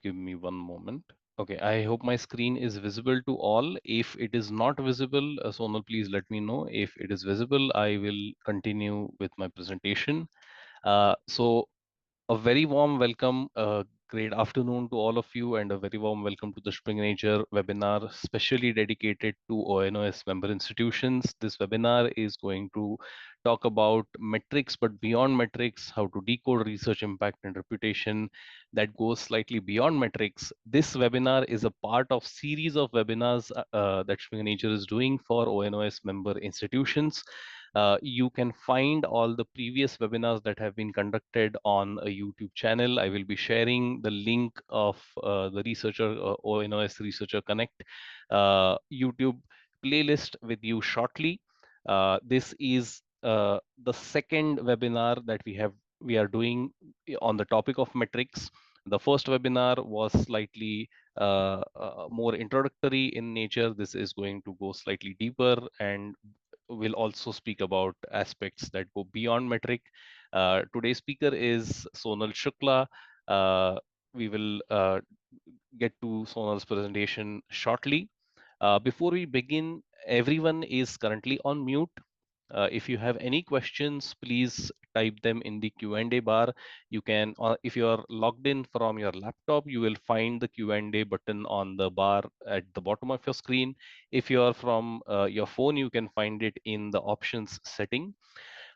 Give me one moment. Okay, I hope my screen is visible to all. If it is not visible, Sonal, please let me know. If it is visible, I will continue with my presentation. So a very warm welcome, great afternoon to all of you, and a very warm welcome to the Spring Nature webinar specially dedicated to ONOS member institutions. This webinar is going to talk about metrics, but beyond metrics, how to decode research impact and reputation that goes slightly beyond metrics. This webinar is a part of series of webinars that Spring Nature is doing for ONOS member institutions. You can find all the previous webinars that have been conducted on a YouTube channel. I will be sharing the link of the researcher ONOS Researcher Connect YouTube playlist with you shortly. This is the second webinar that we are doing on the topic of metrics. The first webinar was slightly more introductory in nature. This is going to go slightly deeper and will also speak about aspects that go beyond metric. Today's speaker is Sonal Shukla. We will get to Sonal's presentation shortly. Before we begin, everyone is currently on mute. If you have any questions, please type them in the Q&A bar. You can, if you are logged in from your laptop, you will find the Q&A button on the bar at the bottom of your screen. If you are from your phone, you can find it in the options setting.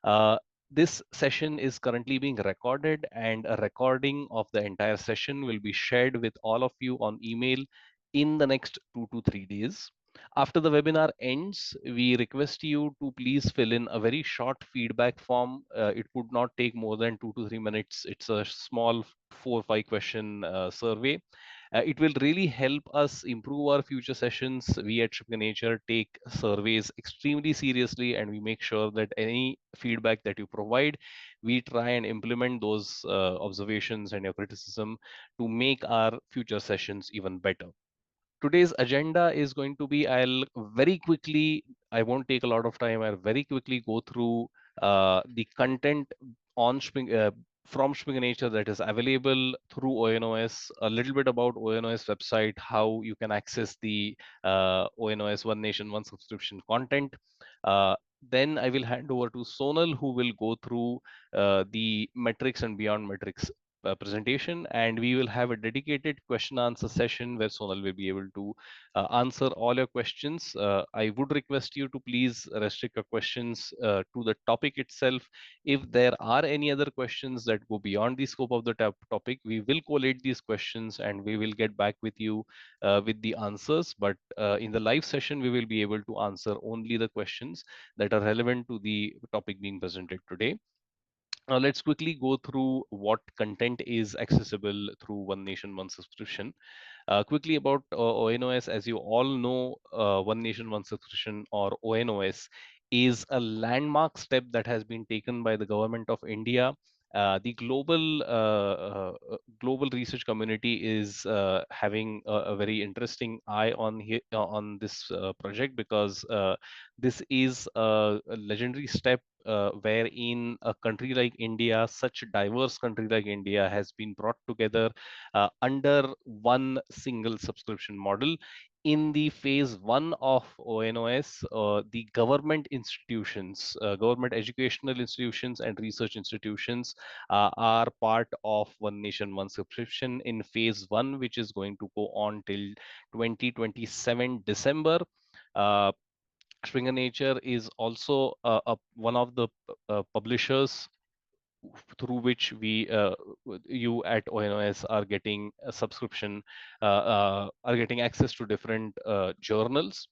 Uh, this session is currently being recorded, and a recording of the entire session will be shared with all of you on email in the next 2 to 3 days. After the webinar ends, we request you to please fill in a very short feedback form. It would not take more than 2 to 3 minutes. It's a small 4 or 5 question survey. It will really help us improve our future sessions. We at Shipka Nature take surveys extremely seriously, and we make sure that any feedback that you provide, we try and implement those observations and your criticism to make our future sessions even better. Today's agenda is going to be, I'll very quickly, I won't take a lot of time, I'll very quickly go through the content on from Springer Nature that is available through ONOS, a little bit about ONOS website, how you can access the ONOS One Nation, One Subscription content. Uh, then I will hand over to Sonal, who will go through the metrics and beyond metrics presentation, and we will have a dedicated question answer session where Sonal will be able to answer all your questions. I would request you to please restrict your questions to the topic itself. If there are any other questions that go beyond the scope of the topic, we will collate these questions and we will get back with you with the answers. But in the live session, we will be able to answer only the questions that are relevant to the topic being presented today. Let's quickly go through what content is accessible through One Nation, One Subscription. Quickly about ONOS, as you all know, One Nation, One Subscription, or ONOS, is a landmark step that has been taken by the government of India. The global research community is having a very interesting eye on this project, because this is a legendary step wherein a country like India, such a diverse country like India, has been brought together under one single subscription model. In the phase one of ONOS, the government institutions, government educational institutions, and research institutions are part of One Nation, One Subscription in phase one, which is going to go on till 2027 December. Uh, Springer Nature is also one of the publishers through which you at ONOS are getting a subscription, are getting access to different journals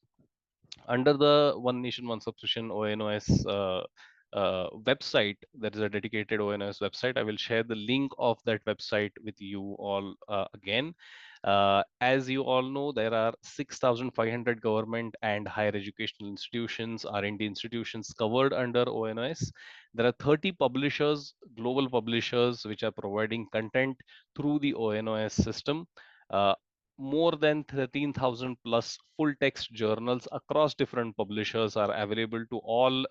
under the One Nation, One Subscription ONOS website. There is a dedicated ONOS website. I will share the link of that website with you all again. As you all know, there are 6,500 government and higher educational institutions, R&D institutions covered under ONOS. There are 30 publishers, global publishers, which are providing content through the ONOS system. Uh, more than 13,000 plus full text journals across different publishers are available to all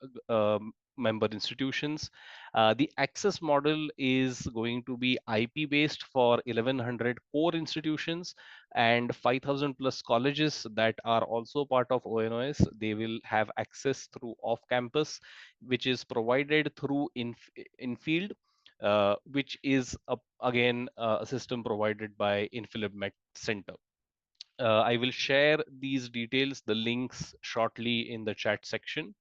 member institutions. The access model is going to be IP based for 1100 core institutions and 5,000 plus colleges that are also part of ONOS. They will have access through off campus, which is provided through in field, which is again a system provided by Infilib Met Center. I will share these details, the links shortly in the chat section.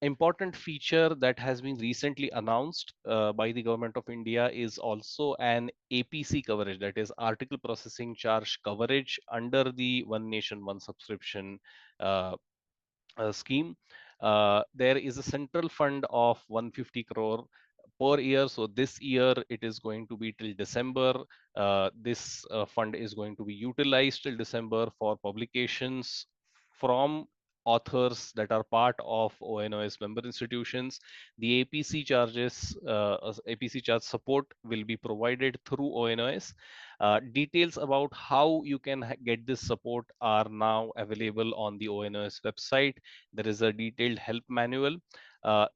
Important feature that has been recently announced by the government of India is also an APC coverage, that is article processing charge coverage under the One Nation One Subscription uh, scheme. There is a central fund of 150 crore per year. So this year it is going to be till December. This fund is going to be utilized till December for publications from authors that are part of ONOS member institutions. The APC charges, APC charge support will be provided through ONOS. Details about how you can get this support are now available on the ONOS website. There is a detailed help manual.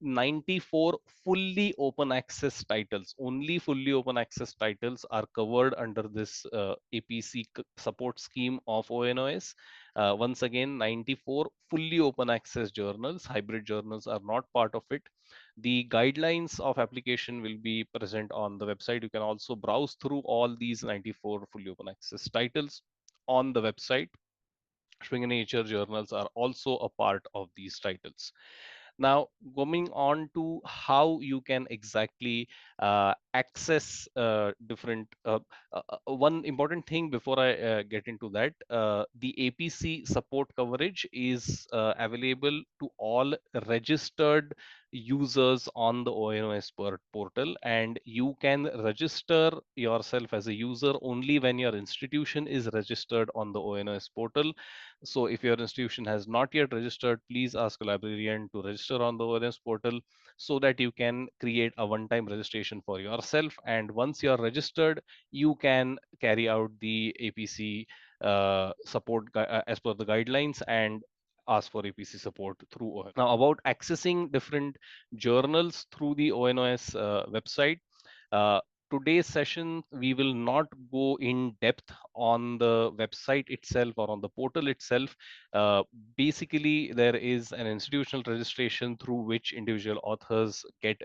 94 fully open access titles, only fully open access titles are covered under this APC support scheme of ONOS. Once again, 94 fully open access journals, hybrid journals are not part of it. The guidelines of application will be present on the website. You can also browse through all these 94 fully open access titles on the website. Springer Nature journals are also a part of these titles. Now, going on to how you can exactly access different. One important thing before I get into that, the APC support coverage is available to all registered users on the ONOS portal, and you can register yourself as a user only when your institution is registered on the ONOS portal. So if your institution has not yet registered, please ask a librarian to register on the ONS portal so that you can create a one-time registration for yourself. And once you're registered, you can carry out the APC support as per the guidelines and ask for APC support through ONOS. Now, about accessing different journals through the ONOS website. Uh, Today's session, we will not go in depth on the website itself or on the portal itself. Basically, there is an institutional registration through which individual authors get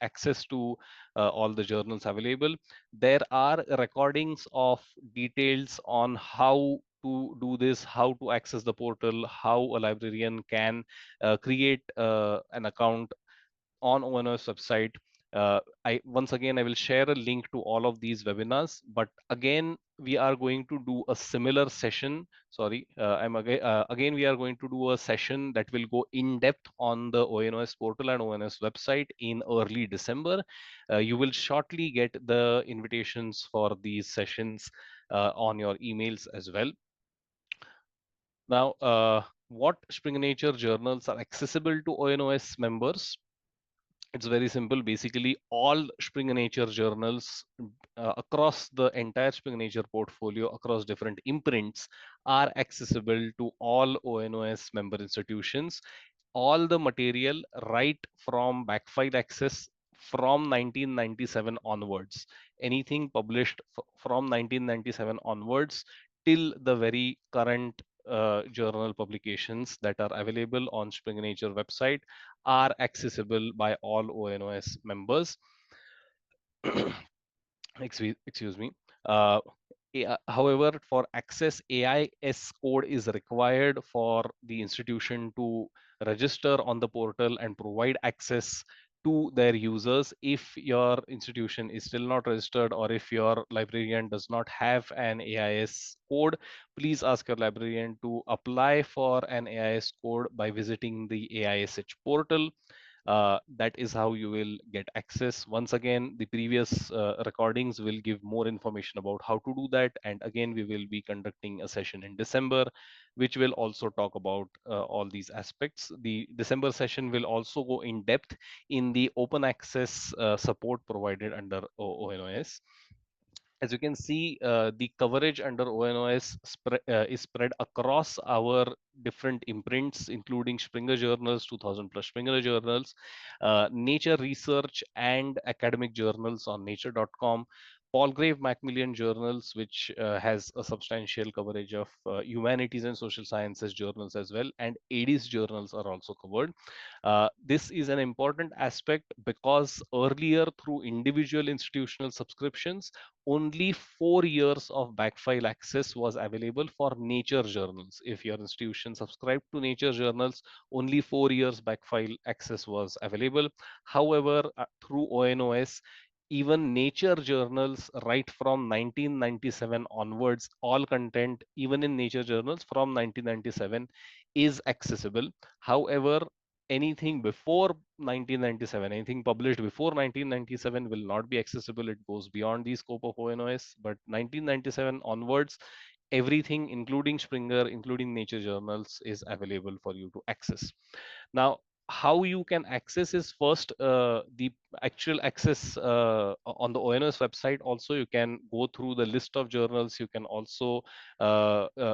access to all the journals available. There are recordings of details on how to do this, how to access the portal, how a librarian can create an account on ONOS website. I once again I will share a link to all of these webinars, but again we are going to do a similar session. Sorry, again we are going to do a session that will go in depth on the ONOS portal and ONOS website in early December. You will shortly get the invitations for these sessions on your emails as well. Now, what Springer Nature journals are accessible to ONOS members? It's very simple. Basically, all Springer Nature journals across the entire Springer Nature portfolio, across different imprints, are accessible to all ONOS member institutions. All the material right from backfile access from 1997 onwards. Anything published from 1997 onwards till the very current journal publications that are available on Springer Nature website are accessible by all ONOS members. Excuse me. Uh, However, for access, AIS code is required for the institution to register on the portal and provide access to their users. If your institution is still not registered or if your librarian does not have an AIS code, please ask your librarian to apply for an AIS code by visiting the AISH portal. That is how you will get access. Once again, the previous recordings will give more information about how to do that. And again, we will be conducting a session in December, which will also talk about all these aspects. The December session will also go in depth in the open access support provided under ONOS. As you can see, the coverage under ONOS is spread across our different imprints, including Springer journals, 2000 plus Springer journals, Nature research and academic journals on nature.com, Palgrave Macmillan journals, which has a substantial coverage of humanities and social sciences journals as well, and ADIS journals are also covered. This is an important aspect because earlier, through individual institutional subscriptions, only 4 years of backfile access was available for nature journals. If your institution subscribed to nature journals, only 4 years backfile access was available. However, through ONOS, even nature journals right from 1997 onwards, all content, even in nature journals from 1997, is accessible. However, anything before 1997, anything published before 1997 will not be accessible. It goes beyond the scope of ONOS. But 1997 onwards, everything, including Springer, including nature journals, is available for you to access. Now, how you can access is first the actual access on the ONOS website. Also, you can go through the list of journals. You can also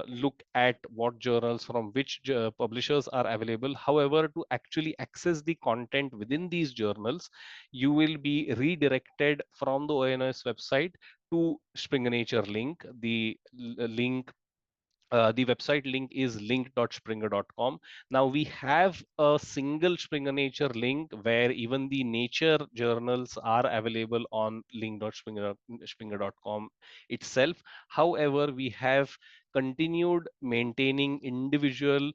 look at what journals from which publishers are available. However, to actually access the content within these journals, you will be redirected from the ONOS website to Springer Nature link. The website link is link.springer.com. Now we have a single Springer Nature link where even the nature journals are available on link.springer.com itself. However, we have continued maintaining individual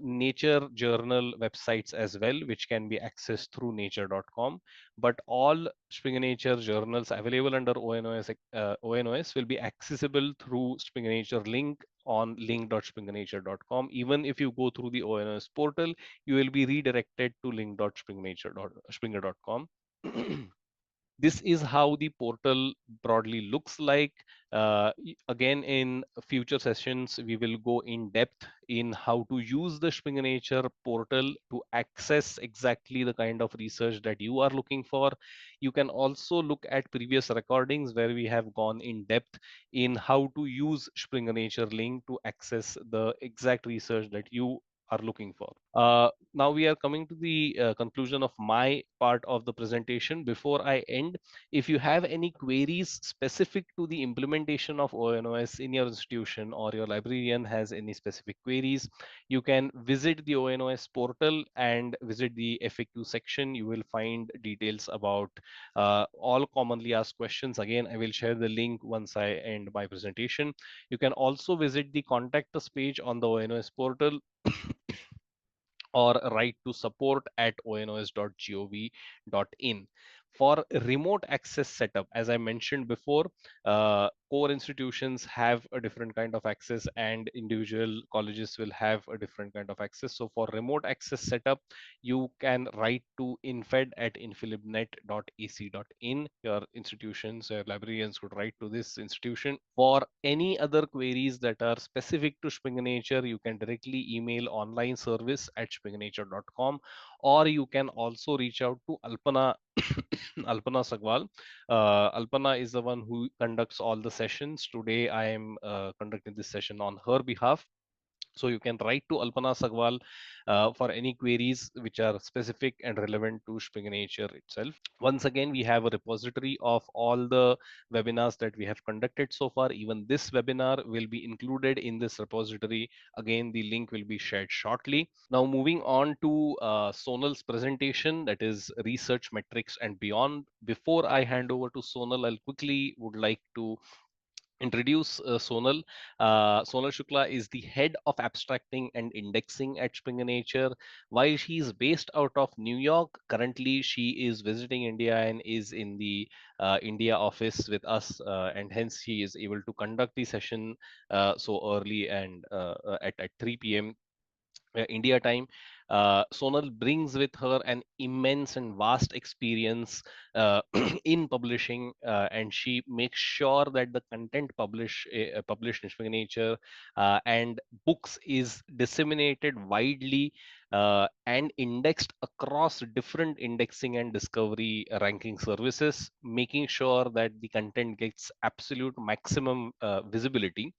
nature journal websites as well, which can be accessed through nature.com. But all Springer Nature journals available under ONOS will be accessible through Springer Nature link on link.springernature.com. Even if you go through the ONS portal, you will be redirected to link.springer.com. This is how the portal broadly looks like. Again, in future sessions, we will go in depth in how to use the Springer Nature portal to access exactly the kind of research that you are looking for. You can also look at previous recordings where we have gone in depth in how to use Springer Nature link to access the exact research that you are looking for. Now we are coming to the conclusion of my part of the presentation. Before I end, if you have any queries specific to the implementation of ONOS in your institution, or your librarian has any specific queries, you can visit the ONOS portal and visit the FAQ section. You will find details about all commonly asked questions. Again, I will share the link once I end my presentation. You can also visit the contact us page on the ONOS portal or write to support@onos.gov.in. For remote access setup, as I mentioned before, core institutions have a different kind of access and individual colleges will have a different kind of access. So for remote access setup, you can write to infed@infilibnet.ac.in. Your institutions, your librarians could write to this institution. For any other queries that are specific to Springer Nature, you can directly email online service@springernature.com, or you can also reach out to Alpana Alpana Sagwal. Alpana is the one who conducts all the sessions. Today, I am conducting this session on her behalf. So you can write to Alpana Sagwal for any queries which are specific and relevant to Springer Nature itself. Once again, we have a repository of all the webinars that we have conducted so far. Even this webinar will be included in this repository. Again, the link will be shared shortly. Now, moving on to Sonal's presentation, that is research metrics and beyond. Before I hand over to Sonal, I'll quickly would like to introduce Sonal. Sonal Shukla is the head of abstracting and indexing at Springer Nature. While she is based out of New York, currently she is visiting India and is in the India office with us, and hence she is able to conduct the session so early and at 3 p.m. India time. Sonal brings with her an immense and vast experience in publishing, and she makes sure that the content published in Springer Nature and books is disseminated widely and indexed across different indexing and discovery ranking services, making sure that the content gets absolute maximum visibility.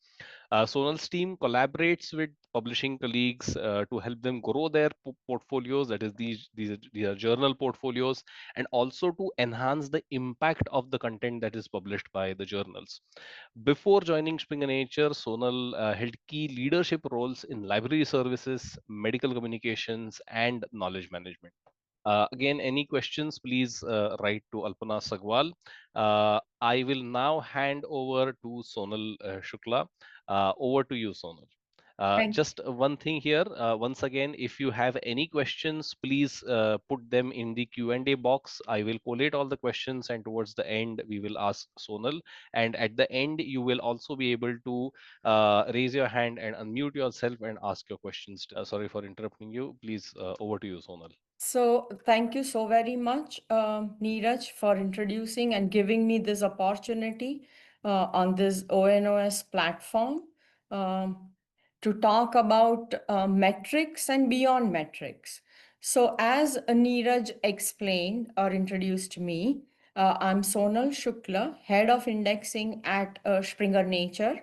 Sonal's team collaborates with publishing colleagues to help them grow their portfolios, that is, these are journal portfolios, and also to enhance the impact of the content that is published by the journals. Before joining Springer Nature, Sonal held key leadership roles in library services, medical communications, and knowledge management. Again, any questions, please write to Alpana Sagwal. I will now hand over to Sonal Shukla. Over to you, Sonal. Thank Just one thing here. Once again, if you have any questions, please put them in the Q&A box. I will collate all the questions, and towards the end, we will ask Sonal. And at the end, you will also be able to raise your hand and unmute yourself and ask your questions. Sorry for interrupting you. Please, over to you, Sonal. So, thank you so very much, Neeraj, for introducing and giving me this opportunity on this ONOS platform um, to talk about metrics and beyond metrics. So, as Neeraj explained or introduced me, I'm Sonal Shukla, Head of Indexing at Springer Nature.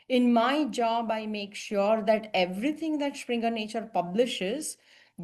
In my job, I make sure that everything that Springer Nature publishes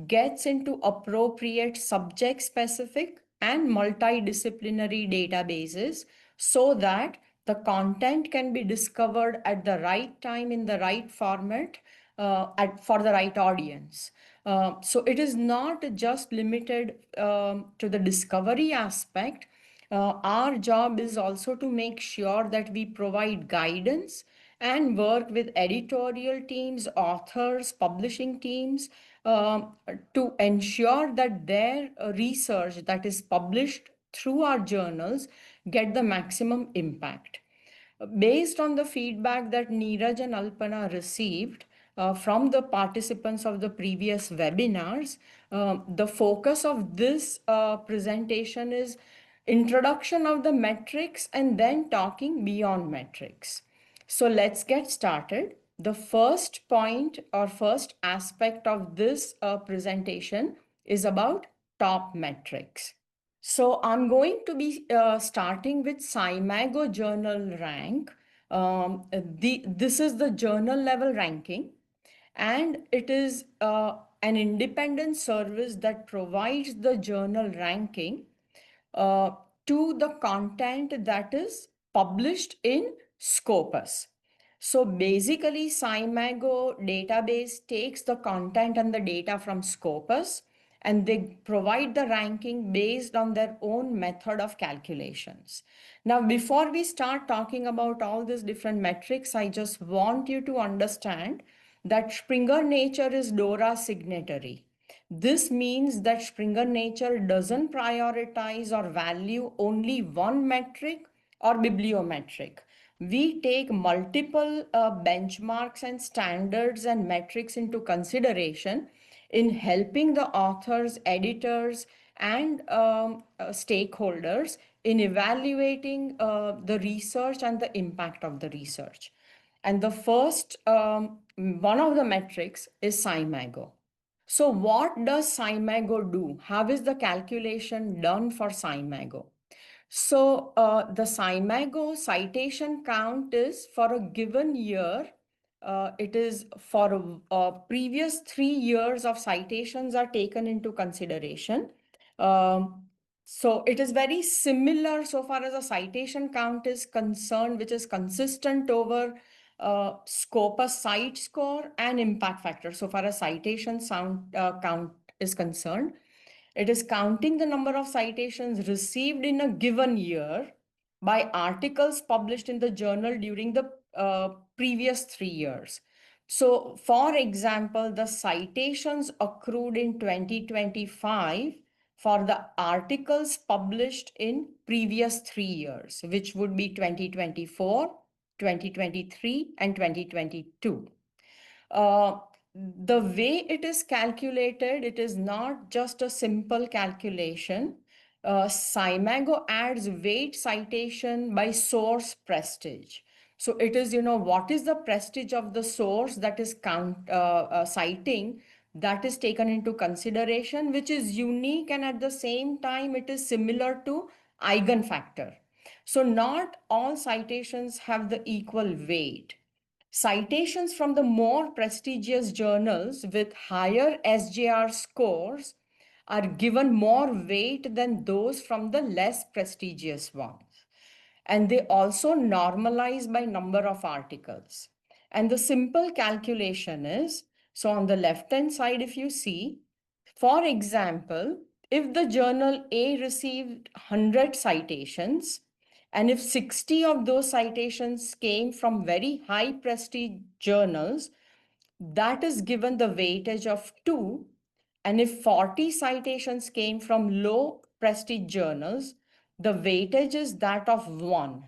gets into appropriate subject specific and multidisciplinary databases so that the content can be discovered at the right time in the right format for the right audience. So it is not just limited to the discovery aspect. Our job is also to make sure that we provide guidance and work with editorial teams, authors, publishing teams to ensure that their research that is published through our journals get the maximum impact. Based on the feedback that Neeraj and Alpana received from the participants of the previous webinars, the focus of this presentation is introduction of the metrics and then talking beyond metrics. So let's get started. The first point or first aspect of this presentation is about top metrics. So I'm going to be starting with SciMago journal rank. This is the journal level ranking, and it is an independent service that provides the journal ranking uh, to the content that is published in Scopus. So basically, SciMago database takes the content and the data from Scopus and they provide the ranking based on their own method of calculations. Now, before we start talking about all these different metrics, I just want you to understand that Springer Nature is DORA signatory. This means that Springer Nature doesn't prioritize or value only one metric or bibliometric. We take multiple benchmarks and standards and metrics into consideration in helping the authors, editors, and stakeholders in evaluating the research and the impact of the research. And the first one of the metrics is SciMago. So what does SciMago do? How is the calculation done for SciMago? So the SciMago citation count is for a given year. It is for previous 3 years of citations are taken into consideration. Um, so it is very similar so far as a citation count is concerned, which is consistent over Scopus Citescore and impact factor. So far as citation count is concerned, it is counting the number of citations received in a given year by articles published in the journal during the previous 3 years. So, for example, the citations accrued in 2025 for the articles published in previous 3 years, which would be 2024, 2023, and 2022. Uh, the way it is calculated, it is not just a simple calculation. SciMago adds weight citation by source prestige. So it is, what is the prestige of the source that is citing that is taken into consideration, which is unique and at the same time it is similar to eigenfactor. So not all citations have the equal weight. Citations from the more prestigious journals with higher SJR scores are given more weight than those from the less prestigious ones. And they also normalize by number of articles. And the simple calculation is, so on the left hand side, if you see, for example, if the journal A received 100 citations, and if 60 of those citations came from very high prestige journals, that is given the weightage of 2. And if 40 citations came from low prestige journals, the weightage is that of 1.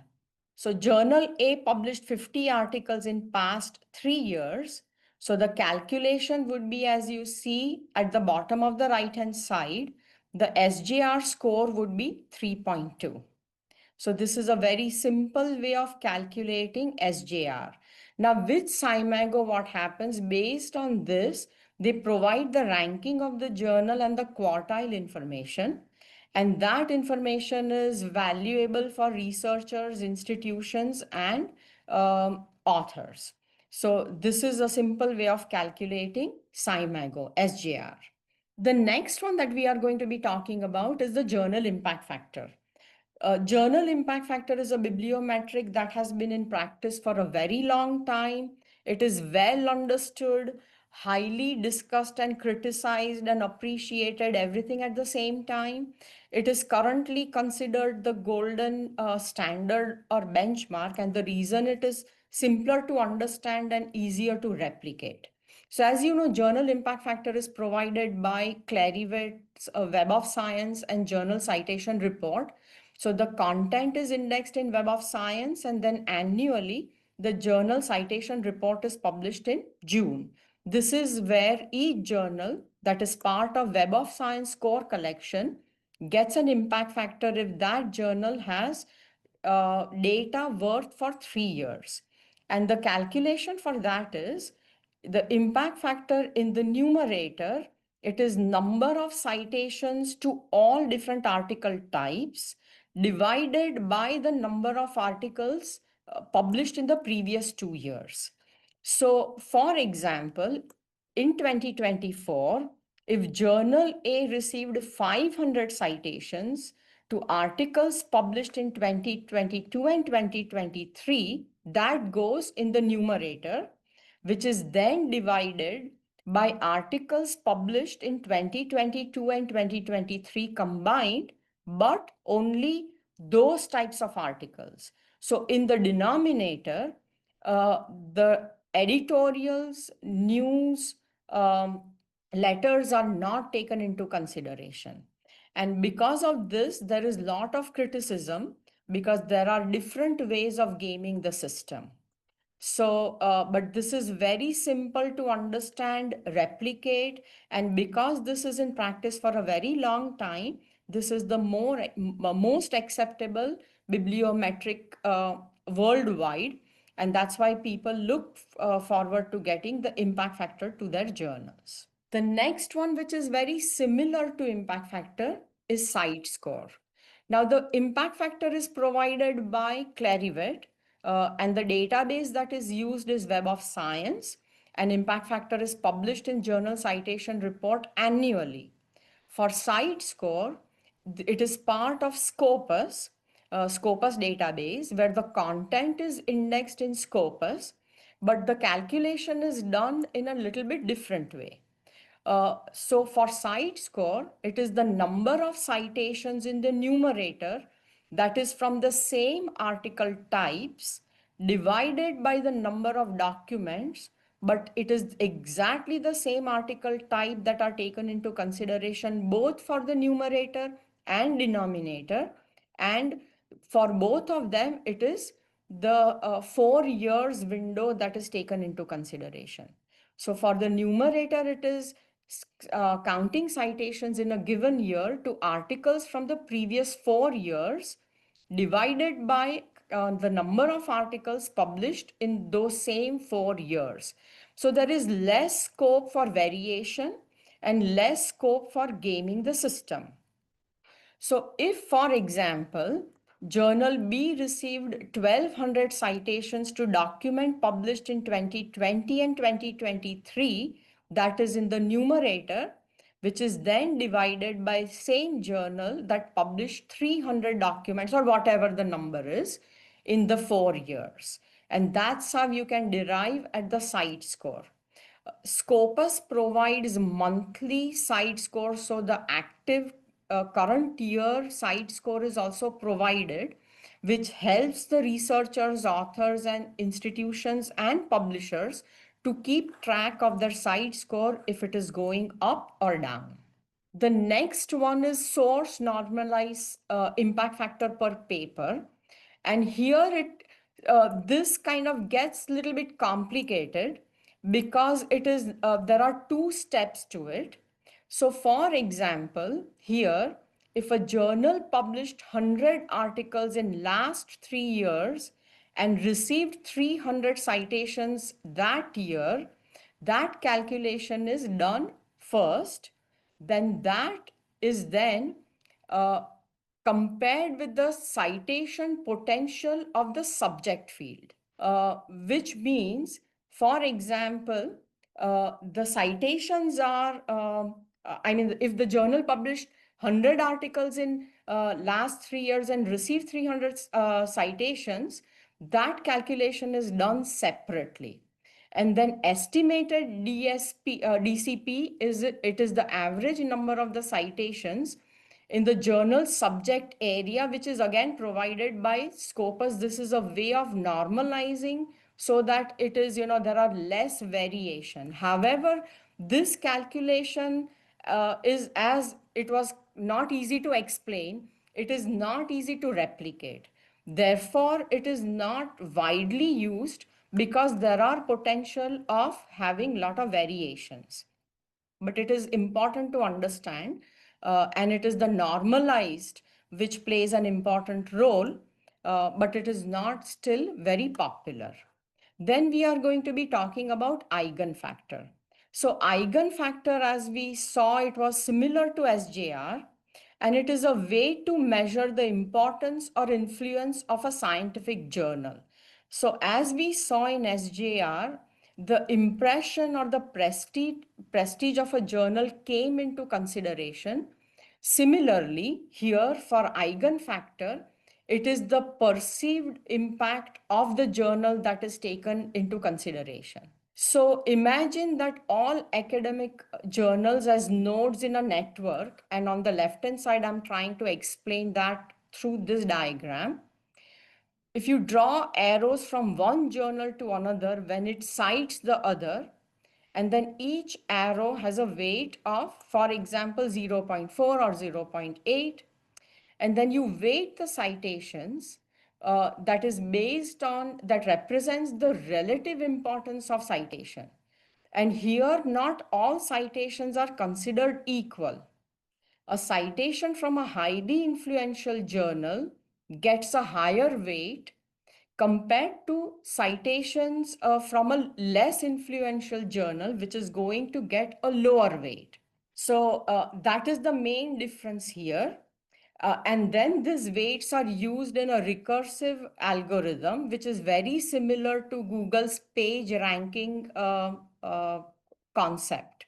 So journal A published 50 articles in past 3 years. So the calculation would be, as you see at the bottom of the right hand side, the SJR score would be 3.2. So this is a very simple way of calculating SJR. Now with Cymago, what happens based on this, they provide the ranking of the journal and the quartile information. And that information is valuable for researchers, institutions, and authors. So this is a simple way of calculating Cymago, SJR. The next one that we are going to be talking about is the journal impact factor. Journal impact factor is a bibliometric that has been in practice for a very long time. It is well understood, highly discussed and criticized and appreciated, everything at the same time. It is currently considered the golden standard or benchmark, and the reason it is simpler to understand and easier to replicate. So as you know, journal impact factor is provided by Clarivate, Web of Science and Journal Citation Report. So the content is indexed in Web of Science, and then annually the journal citation report is published in June. This is where each journal that is part of Web of Science core collection gets an impact factor if that journal has data worth for 3 years. And the calculation for that is the impact factor in the numerator, it is number of citations to all different article types divided by the number of articles published in the previous 2 years. So, for example, in 2024, if Journal A received 500 citations to articles published in 2022 and 2023, that goes in the numerator, which is then divided by articles published in 2022 and 2023 combined, but only those types of articles. So in the denominator, the editorials, news, letters are not taken into consideration. And because of this, there is a lot of criticism because there are different ways of gaming the system. So, but this is very simple to understand, replicate, and because this is in practice for a very long time, this is the most acceptable bibliometric worldwide, and that's why people look forward to getting the impact factor to their journals. The next one, which is very similar to impact factor, is Citescore. Now, the impact factor is provided by Clarivate, and the database that is used is Web of Science, and impact factor is published in Journal Citation Report annually. For Citescore, it is part of Scopus database, where the content is indexed in Scopus, but the calculation is done in a little bit different way. So for Citescore, it is the number of citations in the numerator that is from the same article types divided by the number of documents, but it is exactly the same article type that are taken into consideration both for the numerator and denominator. And for both of them, it is the 4 years window that is taken into consideration. So for the numerator, it is counting citations in a given year to articles from the previous 4 years divided by the number of articles published in those same 4 years. So there is less scope for variation and less scope for gaming the system. So if, for example, Journal B received 1200 citations to document published in 2020 and 2023, that is in the numerator, which is then divided by same journal that published 300 documents or whatever the number is in the 4 years. And that's how you can derive at the Citescore. Scopus provides monthly site score, so the active current year site score is also provided, which helps the researchers, authors, and institutions and publishers to keep track of their site score if it is going up or down. The next one is source normalized impact factor per paper. And here this kind of gets a little bit complicated because there are two steps to it. So for example, here, if a journal published 100 articles in last 3 years and received 300 citations that year, that calculation is done first, then that is then uh, compared with the citation potential of the subject field, which means, for example, the citations are, I mean, if the journal published 100 articles in last 3 years and received 300 citations, that calculation is done separately. And then estimated DCP is the average number of the citations in the journal subject area, which is again provided by Scopus. This is a way of normalizing so that it is, there are less variation. However, this calculation is, as it was not easy to explain, it is not easy to replicate. Therefore, it is not widely used because there are potential of having lot of variations. But it is important to understand, and it is the normalized which plays an important role, but it is not still very popular. Then we are going to be talking about eigenfactor. So eigenfactor, as we saw, it was similar to SJR, and it is a way to measure the importance or influence of a scientific journal. So as we saw in SJR, the impression or the prestige of a journal came into consideration. Similarly, here for eigenfactor, it is the perceived impact of the journal that is taken into consideration. So imagine that all academic journals as nodes in a network, and on the left hand side, I'm trying to explain that through this diagram. If you draw arrows from one journal to another when it cites the other, and then each arrow has a weight of, for example, 0.4 or 0.8, and then you weight the citations that is based on, that represents the relative importance of citation. And here, not all citations are considered equal. A citation from a highly influential journal gets a higher weight compared to citations from a less influential journal, which is going to get a lower weight. So that is the main difference here. And then these weights are used in a recursive algorithm, which is very similar to Google's page ranking concept.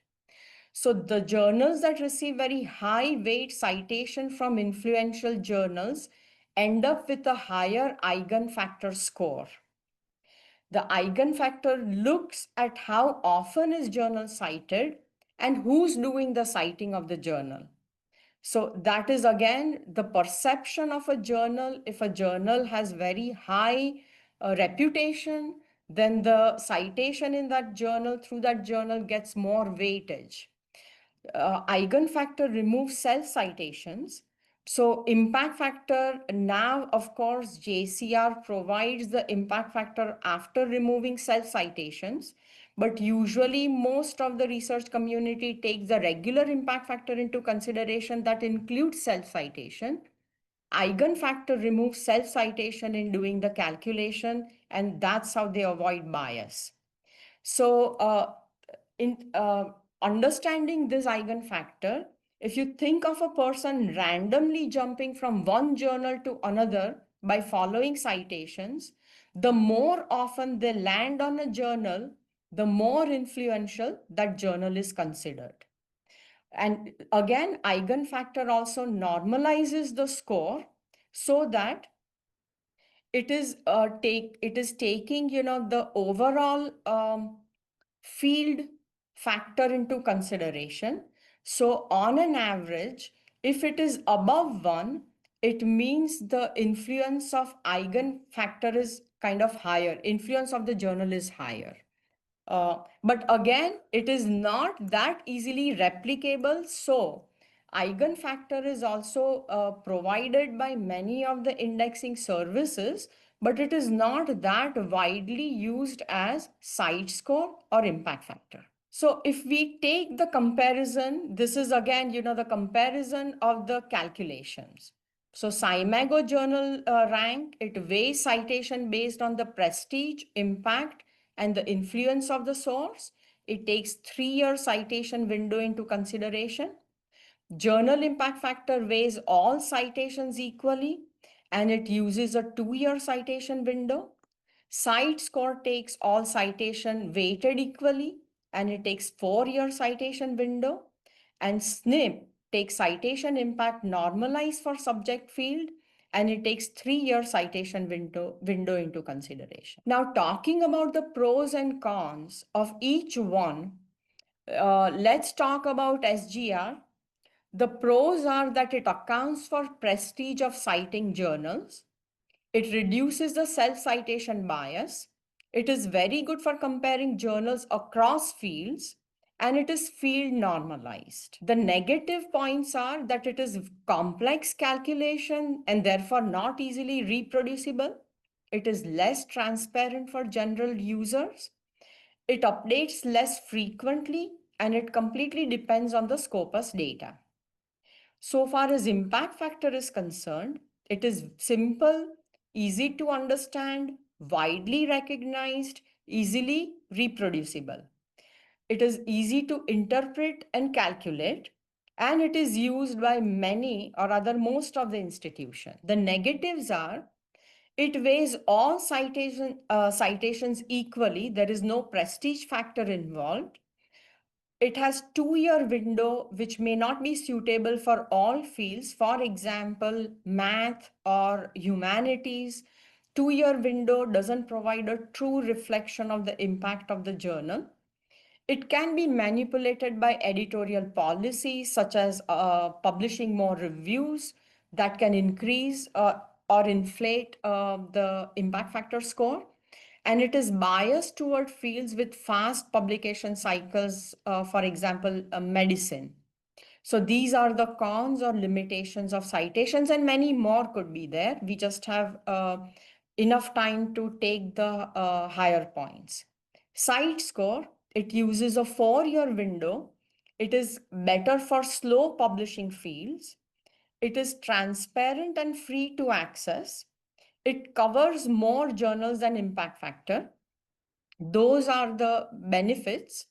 So the journals that receive very high weight citation from influential journals end up with a higher eigenfactor score. The eigenfactor looks at how often is journal cited and who's doing the citing of the journal. So that is again the perception of a journal. If a journal has very high reputation, then the citation in that journal through that journal gets more weightage. Eigenfactor removes self citations. So impact factor, now of course JCR provides the impact factor after removing self citations, but usually most of the research community takes the regular impact factor into consideration that includes self citation. Eigenfactor removes self citation in doing the calculation, and that's how they avoid bias. So, in understanding this eigenfactor, if you think of a person randomly jumping from one journal to another by following citations, the more often they land on a journal, the more influential that journal is considered. And again, eigenfactor also normalizes the score so that it is taking, you know, the overall field factor into consideration. So on an average, if it is above 1, it means the influence of eigenfactor is kind of higher, influence of the journal is higher. But again, it is not that easily replicable. So, eigenfactor is also provided by many of the indexing services, but it is not that widely used as Citescore or impact factor. So if we take the comparison, this is again, you know, the comparison of the calculations. So Scimago journal rank, it weighs citation based on the prestige, impact, and the influence of the source. It takes 3-year citation window into consideration. Journal impact factor weighs all citations equally, and it uses a 2-year citation window. Citescore takes all citation weighted equally, and it takes 4-year citation window. And SNP takes citation impact normalized for subject field, and it takes 3-year citation window into consideration. Now, talking about the pros and cons of each one, let's talk about SGR. The pros are that it accounts for prestige of citing journals. It reduces the self-citation bias. It is very good for comparing journals across fields, and it is field normalized. The negative points are that it is complex calculation and therefore not easily reproducible. It is less transparent for general users. It updates less frequently, and it completely depends on the Scopus data. So far as impact factor is concerned, it is simple, easy to understand, widely recognized, easily reproducible. It is easy to interpret and calculate, and it is used by many or rather most of the institutions. The negatives are it weighs all citations equally. There is no prestige factor involved. It has 2-year window, which may not be suitable for all fields. For example, math or humanities. 2-year window doesn't provide a true reflection of the impact of the journal. It can be manipulated by editorial policies, such as publishing more reviews that can increase or inflate the impact factor score. And it is biased toward fields with fast publication cycles, for example, medicine. So these are the cons or limitations of citations, and many more could be there. We just have enough time to take the higher points. Citescore, it uses a 4-year window. It is better for slow publishing fields. It is transparent and free to access. It covers more journals than impact factor. Those are the benefits.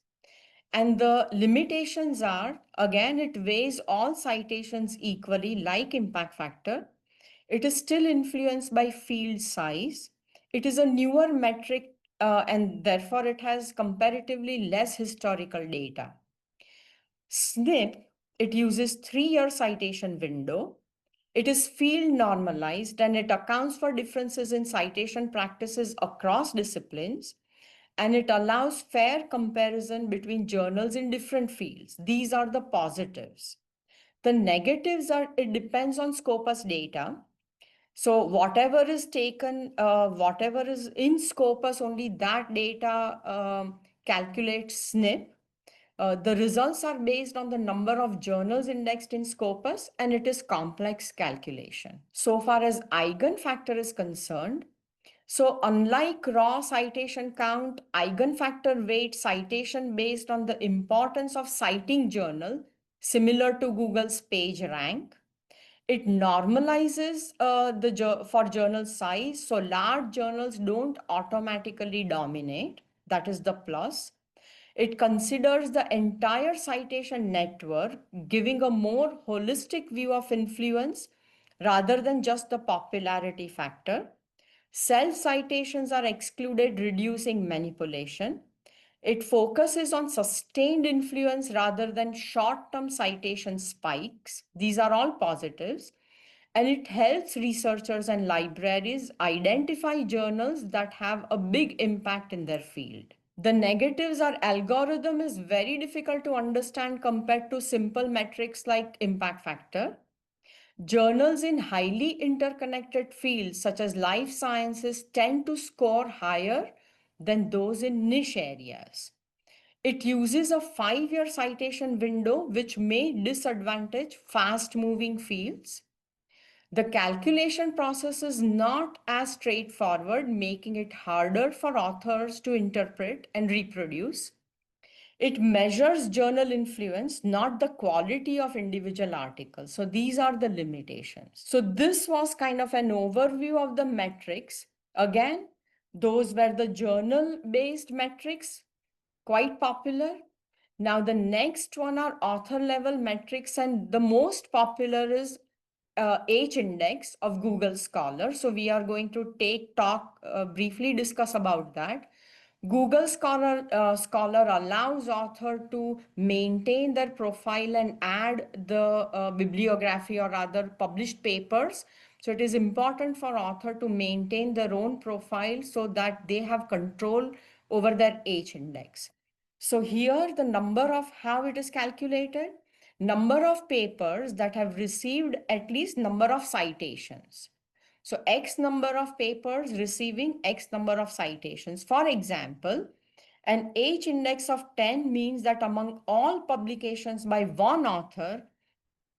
And the limitations are, again, it weighs all citations equally like impact factor. It is still influenced by field size. It is a newer metric, and therefore it has comparatively less historical data. SNP, it uses 3-year citation window. It is field normalized, and it accounts for differences in citation practices across disciplines, and it allows fair comparison between journals in different fields. These are the positives. The negatives are it depends on Scopus data. So whatever is taken, whatever is in Scopus, only that data calculates SNP. The results are based on the number of journals indexed in Scopus, and it is complex calculation. So far as eigenfactor is concerned, so unlike raw citation count, eigenfactor weights citation based on the importance of citing journal, similar to Google's page rank. It normalizes for journal size, so large journals don't automatically dominate. That is the plus. It considers the entire citation network, giving a more holistic view of influence rather than just the popularity factor. Self citations are excluded, reducing manipulation. It focuses on sustained influence rather than short term citation spikes. These are all positives. And it helps researchers and libraries identify journals that have a big impact in their field. The negatives are algorithm is very difficult to understand compared to simple metrics like impact factor. Journals in highly interconnected fields such as life sciences tend to score higher than those in niche areas. It uses a 5-year citation window, which may disadvantage fast moving fields. The calculation process is not as straightforward, making it harder for authors to interpret and reproduce. It measures journal influence, not the quality of individual articles. So these are the limitations. So this was kind of an overview of the metrics. Again, those were the journal-based metrics, quite popular. Now the next one are author level metrics, and the most popular is H index of Google Scholar. So we are going to briefly discuss about that. Google Scholar allows author to maintain their profile and add the bibliography or other published papers. So it is important for author to maintain their own profile so that they have control over their H index. So here the number of how it is calculated, number of papers that have received at least number of citations. So X number of papers receiving X number of citations. For example, an H index of 10 means that among all publications by one author,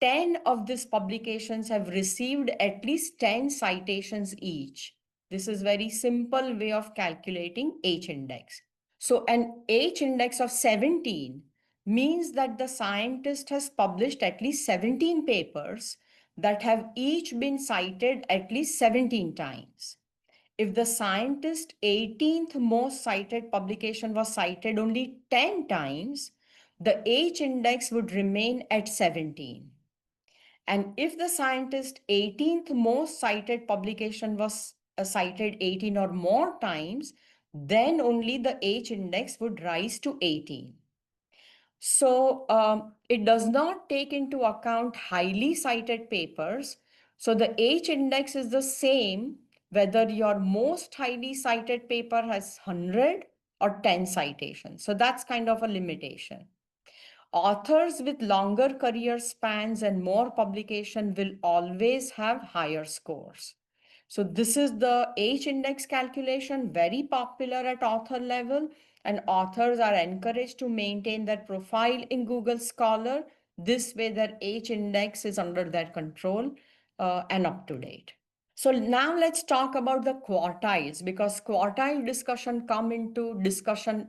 10 of these publications have received at least 10 citations each. This is very simple way of calculating H index. So an H index of 17 means that the scientist has published at least 17 papers that have each been cited at least 17 times. If the scientist 18th most cited publication was cited only 10 times, the H index would remain at 17. And if the scientist 18th most cited publication was cited 18 or more times, then only the H index would rise to 18. So it does not take into account highly cited papers. So the H index is the same whether your most highly cited paper has 100 or 10 citations. So that's kind of a limitation. Authors with longer career spans and more publication will always have higher scores. So this is the H index calculation, very popular at author level, and authors are encouraged to maintain their profile in Google Scholar. This way their H index is under their control and up to date. So now let's talk about the quartiles, because quartile discussion come into discussion.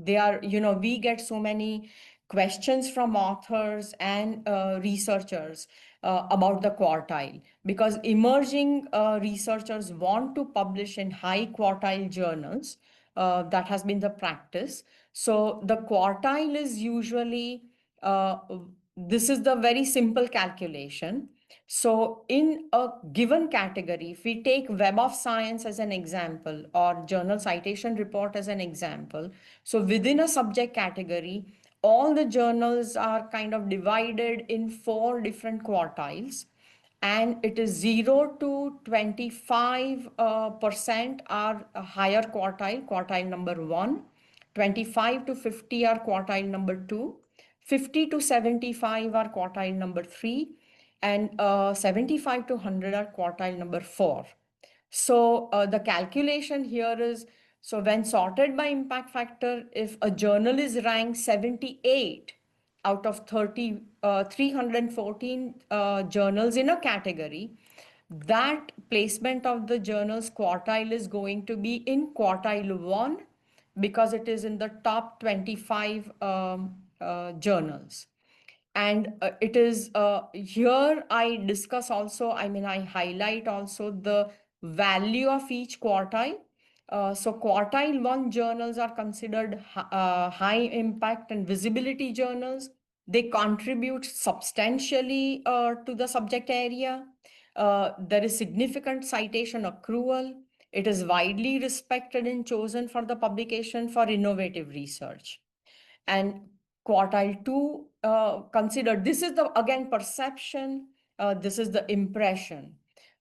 They are, we get so many questions from authors and researchers about the quartile, because emerging researchers want to publish in high quartile journals. That has been the practice. So the quartile is usually, this is the very simple calculation. So in a given category, if we take Web of Science as an example or Journal Citation Report as an example, so within a subject category, all the journals are kind of divided in 4 different quartiles, and it is 0 to 25% are a higher quartile, quartile number 1, 25 to 50 are quartile number 2, 50 to 75 are quartile number 3, and 75 to 100 are quartile number 4. So the calculation here is, so when sorted by impact factor, if a journal is ranked 78 out of 314 journals in a category, that placement of the journal's quartile is going to be in quartile 1, because it is in the top 25 journals. And it is here I discuss also, I mean, I highlight also the value of each quartile. So quartile one journals are considered high impact and visibility journals. They contribute substantially to the subject area. There is significant citation accrual. It is widely respected and chosen for the publication for innovative research. And quartile two considered, this is the again perception, this is the impression.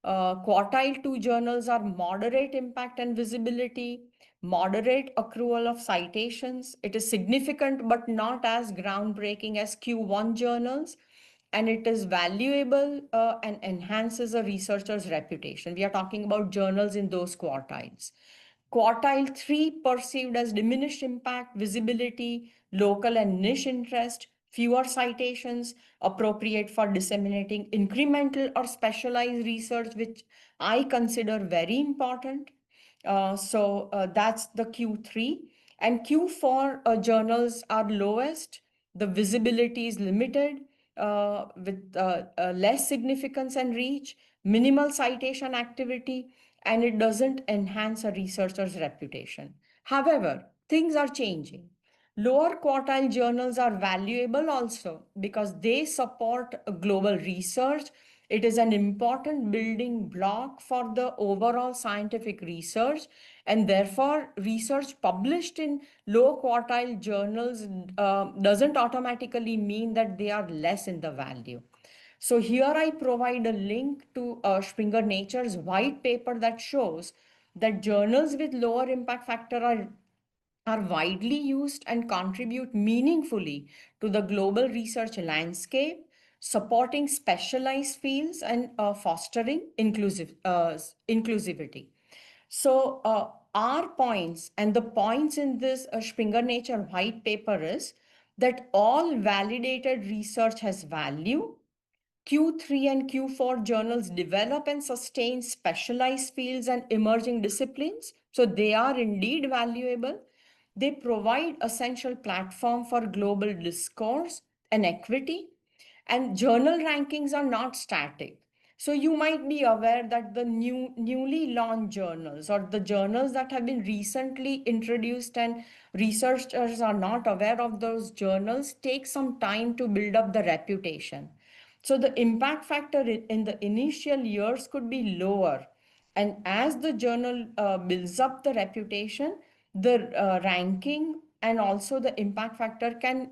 Quartile two journals are moderate impact and visibility, moderate accrual of citations. It is significant but not as groundbreaking as Q1 journals, and it is valuable and enhances a researcher's reputation. We are talking about journals in those quartiles. Quartile 3 perceived as diminished impact, visibility, local and niche interest, fewer citations, appropriate for disseminating incremental or specialized research, which I consider very important. That's the Q3. And Q4 journals are lowest. The visibility is limited with less significance and reach, minimal citation activity, and it doesn't enhance a researcher's reputation. However, things are changing. Lower quartile journals are valuable also because they support global research. It is an important building block for the overall scientific research, and therefore, research published in low quartile journals doesn't automatically mean that they are less in the value. So here I provide a link to Springer Nature's white paper that shows that journals with lower impact factor are widely used and contribute meaningfully to the global research landscape, supporting specialized fields and fostering inclusivity. So our points and the points in this Springer Nature white paper is that all validated research has value. Q3 and Q4 journals develop and sustain specialized fields and emerging disciplines. So they are indeed valuable. They provide essential platform for global discourse and equity. And journal rankings are not static. So you might be aware that the newly launched journals or the journals that have been recently introduced and researchers are not aware of those journals take some time to build up the reputation. So the impact factor in the initial years could be lower. And as the journal builds up the reputation, the ranking and also the impact factor can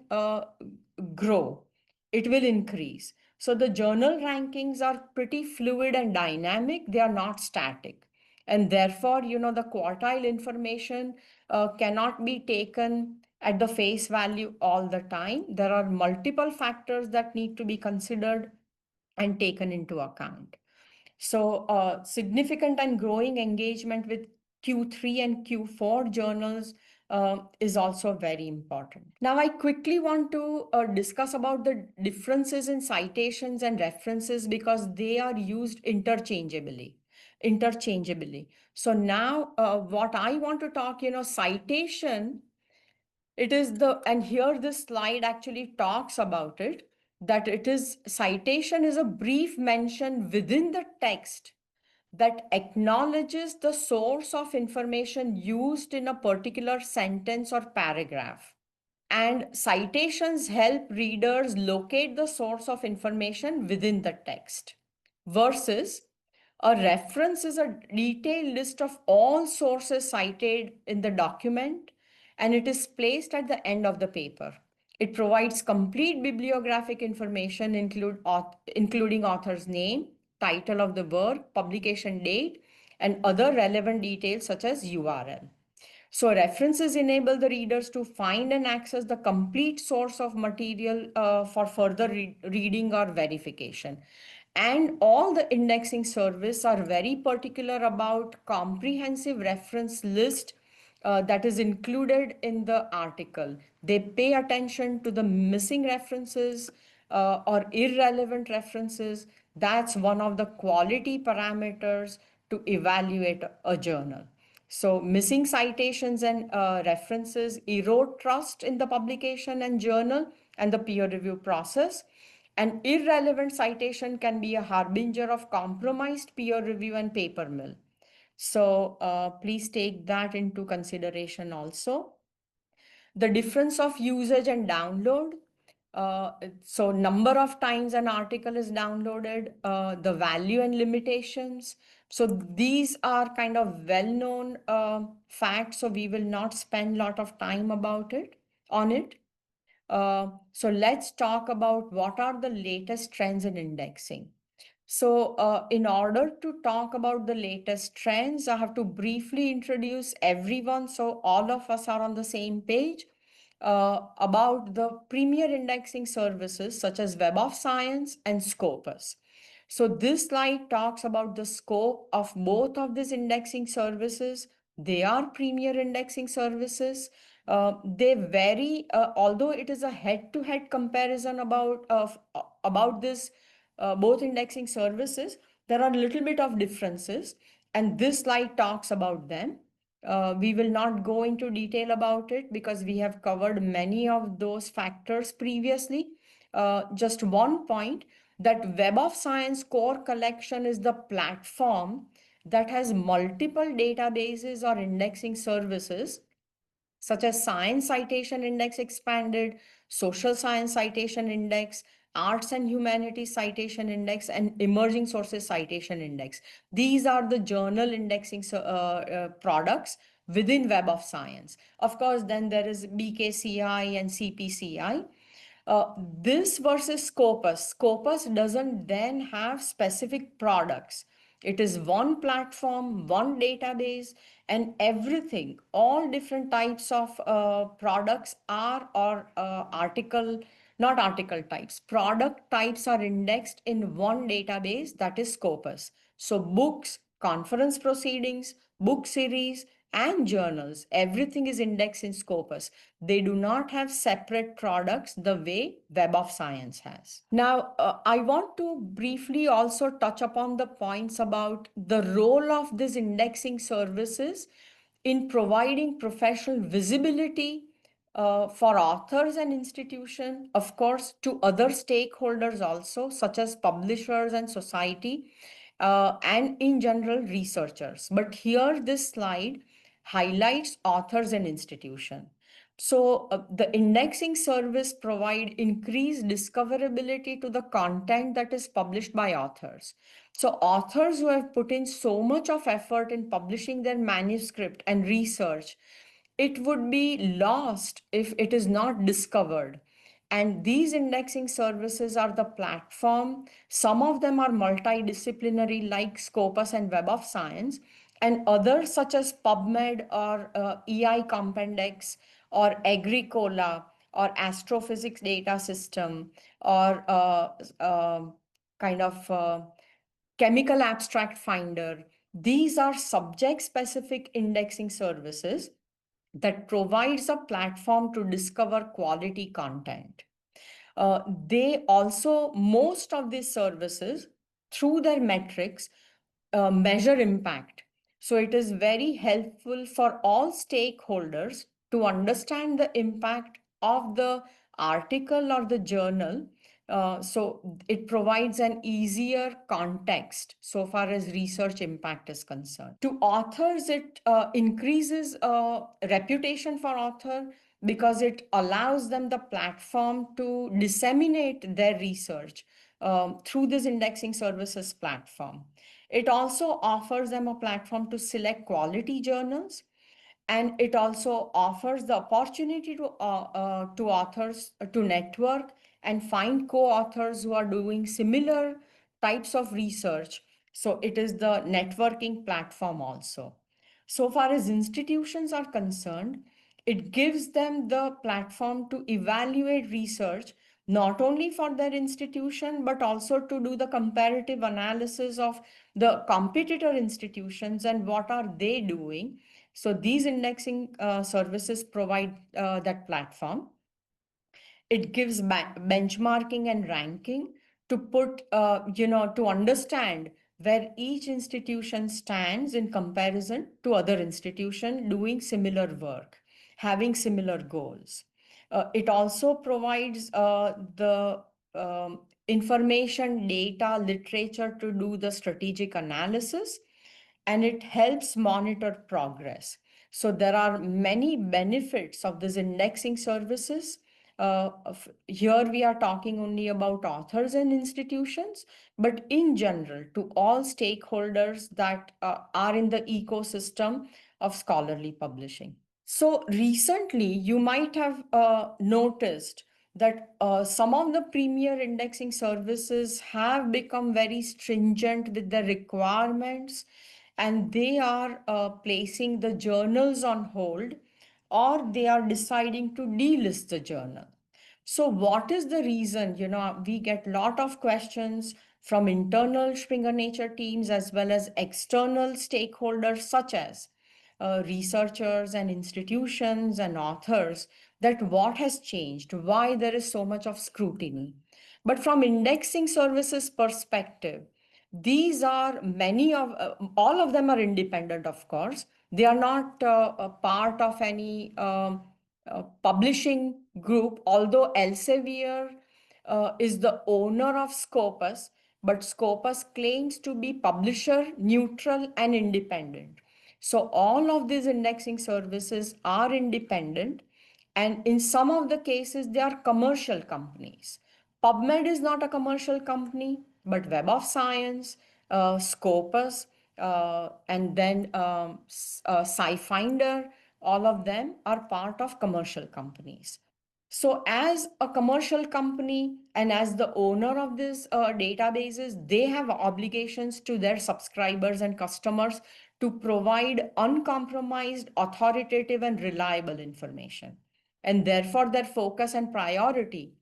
grow. It will increase. So the journal rankings are pretty fluid and dynamic. They are not static. And therefore, the quartile information cannot be taken at the face value all the time. There are multiple factors that need to be considered and taken into account. So significant and growing engagement with Q3 and Q4 journals is also very important. Now, I quickly want to discuss about the differences in citations and references because they are used interchangeably. So now what I want to talk, citation, it is and here this slide actually talks about it, that it is citation is a brief mention within the text that acknowledges the source of information used in a particular sentence or paragraph. And citations help readers locate the source of information within the text. Versus a reference is a detailed list of all sources cited in the document, and it is placed at the end of the paper. It provides complete bibliographic information, including author's name, title of the work, publication date, and other relevant details such as URL. So references enable the readers to find and access the complete source of material for further reading or verification. And all the indexing service are very particular about comprehensive reference list that is included in the article. They pay attention to the missing references or irrelevant references. That's one of the quality parameters to evaluate a journal. So missing citations and references erode trust in the publication and journal and the peer review process. An irrelevant citation can be a harbinger of compromised peer review and paper mill. So please take that into consideration also. The difference of usage and download. So number of times an article is downloaded, the value and limitations. So these are kind of well-known facts, so we will not spend a lot of time on it. So let's talk about what are the latest trends in indexing. So in order to talk about the latest trends, I have to briefly introduce everyone so all of us are on the same page about the premier indexing services such as Web of Science and Scopus. So this slide talks about the scope of both of these indexing services. They are premier indexing services. They vary, although it is a head-to-head comparison about this both indexing services. There are a little bit of differences, and this slide talks about them. We will not go into detail about it because we have covered many of those factors previously. Just one point, that Web of Science core collection is the platform that has multiple databases or indexing services such as Science Citation Index Expanded, Social Science Citation Index, Arts and Humanities Citation Index, and Emerging Sources Citation Index. These are the journal indexing products within Web of Science. Of course, then there is BKCI and CPCI. This versus Scopus. Scopus doesn't then have specific products. It is one platform, one database, and everything, all different types of products are or not article types, product types are indexed in one database, that is Scopus. So books, conference proceedings, book series, and journals, everything is indexed in Scopus. They do not have separate products the way Web of Science has. Now, I want to briefly also touch upon the points about the role of these indexing services in providing professional visibility for authors and institutions, of course, to other stakeholders also, such as publishers and society, and in general, researchers. But here, this slide highlights authors and institutions. So the indexing service provide increased discoverability to the content that is published by authors. So authors who have put in so much of effort in publishing their manuscript and research, it would be lost if it is not discovered. And these indexing services are the platform. Some of them are multidisciplinary, like Scopus and Web of Science, and others, such as PubMed or EI Compendex or Agricola or Astrophysics Data System or kind of Chemical Abstract Finder. These are subject specific indexing services that provides a platform to discover quality content. They also, most of these services, through their metrics, measure impact. So it is very helpful for all stakeholders to understand the impact of the article or the journal. So it provides an easier context so far as research impact is concerned. To authors, it increases reputation for author because it allows them the platform to disseminate their research through this indexing services platform. It also offers them a platform to select quality journals, and it also offers the opportunity to authors to network and find co-authors who are doing similar types of research. So it is the networking platform also. So far as institutions are concerned, it gives them the platform to evaluate research not only for their institution but also to do the comparative analysis of the competitor institutions and what are they doing. So these indexing services provide that platform. It gives benchmarking and ranking to put, to understand where each institution stands in comparison to other institution doing similar work, having similar goals. It also provides the information, data, literature to do the strategic analysis. and it helps monitor progress. So there are many benefits of these indexing services. Here we are talking only about authors and institutions, but in general, to all stakeholders that are in the ecosystem of scholarly publishing. So recently, you might have noticed that some of the premier indexing services have become very stringent with the requirements, and they are placing the journals on hold, or they are deciding to delist the journal. So what is the reason? We get a lot of questions from internal Springer Nature teams as well as external stakeholders such as researchers and institutions and authors, that what has changed, why there is so much of scrutiny. But from indexing services perspective, these are many of all of them are independent, of course. They are not a part of any publishing group, although Elsevier is the owner of Scopus, but Scopus claims to be publisher neutral and independent. So all of these indexing services are independent, and in some of the cases, they are commercial companies. PubMed is not a commercial company, but Web of Science, Scopus, and then SciFinder, all of them are part of commercial companies. So, as a commercial company and as the owner of these databases, they have obligations to their subscribers and customers to provide uncompromised, authoritative, and reliable information. And therefore, their focus and priority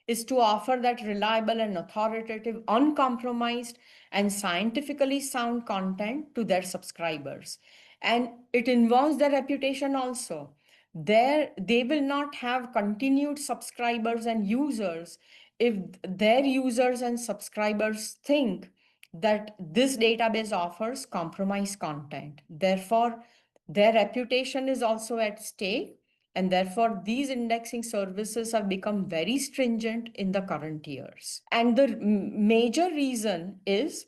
is to offer that reliable and authoritative, uncompromised, and scientifically sound content to their subscribers. And it involves their reputation also. They will not have continued subscribers and users if their users and subscribers think that this database offers compromised content. Therefore, their reputation is also at stake, and therefore, these indexing services have become very stringent in the current years. And the major reason is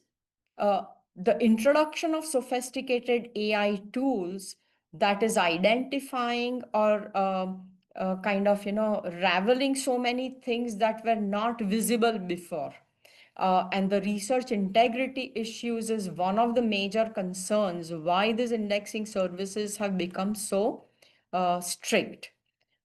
uh, the introduction of sophisticated AI tools that is identifying or kind of, raveling so many things that were not visible before. And the research integrity issues is one of the major concerns why these indexing services have become so strict.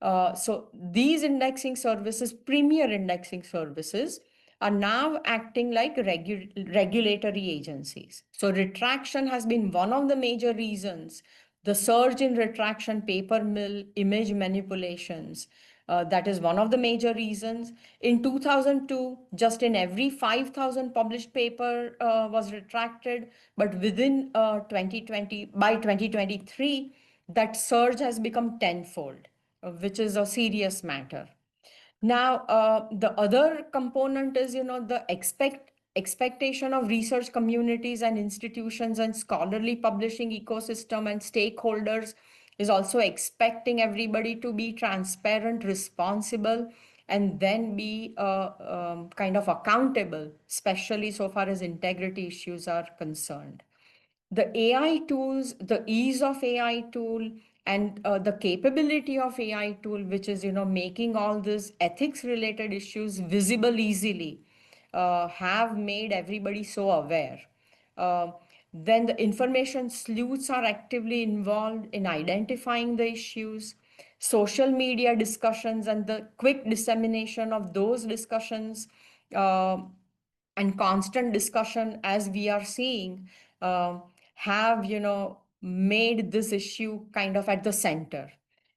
So these indexing services, premier indexing services, are now acting like regulatory agencies. So retraction has been one of the major reasons. The surge in retraction, paper mill, image manipulations, that is one of the major reasons. In 2002, just in every 5,000 published paper was retracted, but within 2020, by 2023, that surge has become tenfold, which is a serious matter. Now, the other component is, the expectation of research communities and institutions and scholarly publishing ecosystem and stakeholders is also expecting everybody to be transparent, responsible, and then be kind of accountable, especially so far as integrity issues are concerned. The AI tools, the ease of AI tool, and the capability of AI tool, which is, making all these ethics related issues visible easily, have made everybody so aware. Uh, then the information sleuths are actively involved in identifying the issues. Social media discussions and the quick dissemination of those discussions uh, and constant discussion, as we are seeing, have made this issue kind of at the center,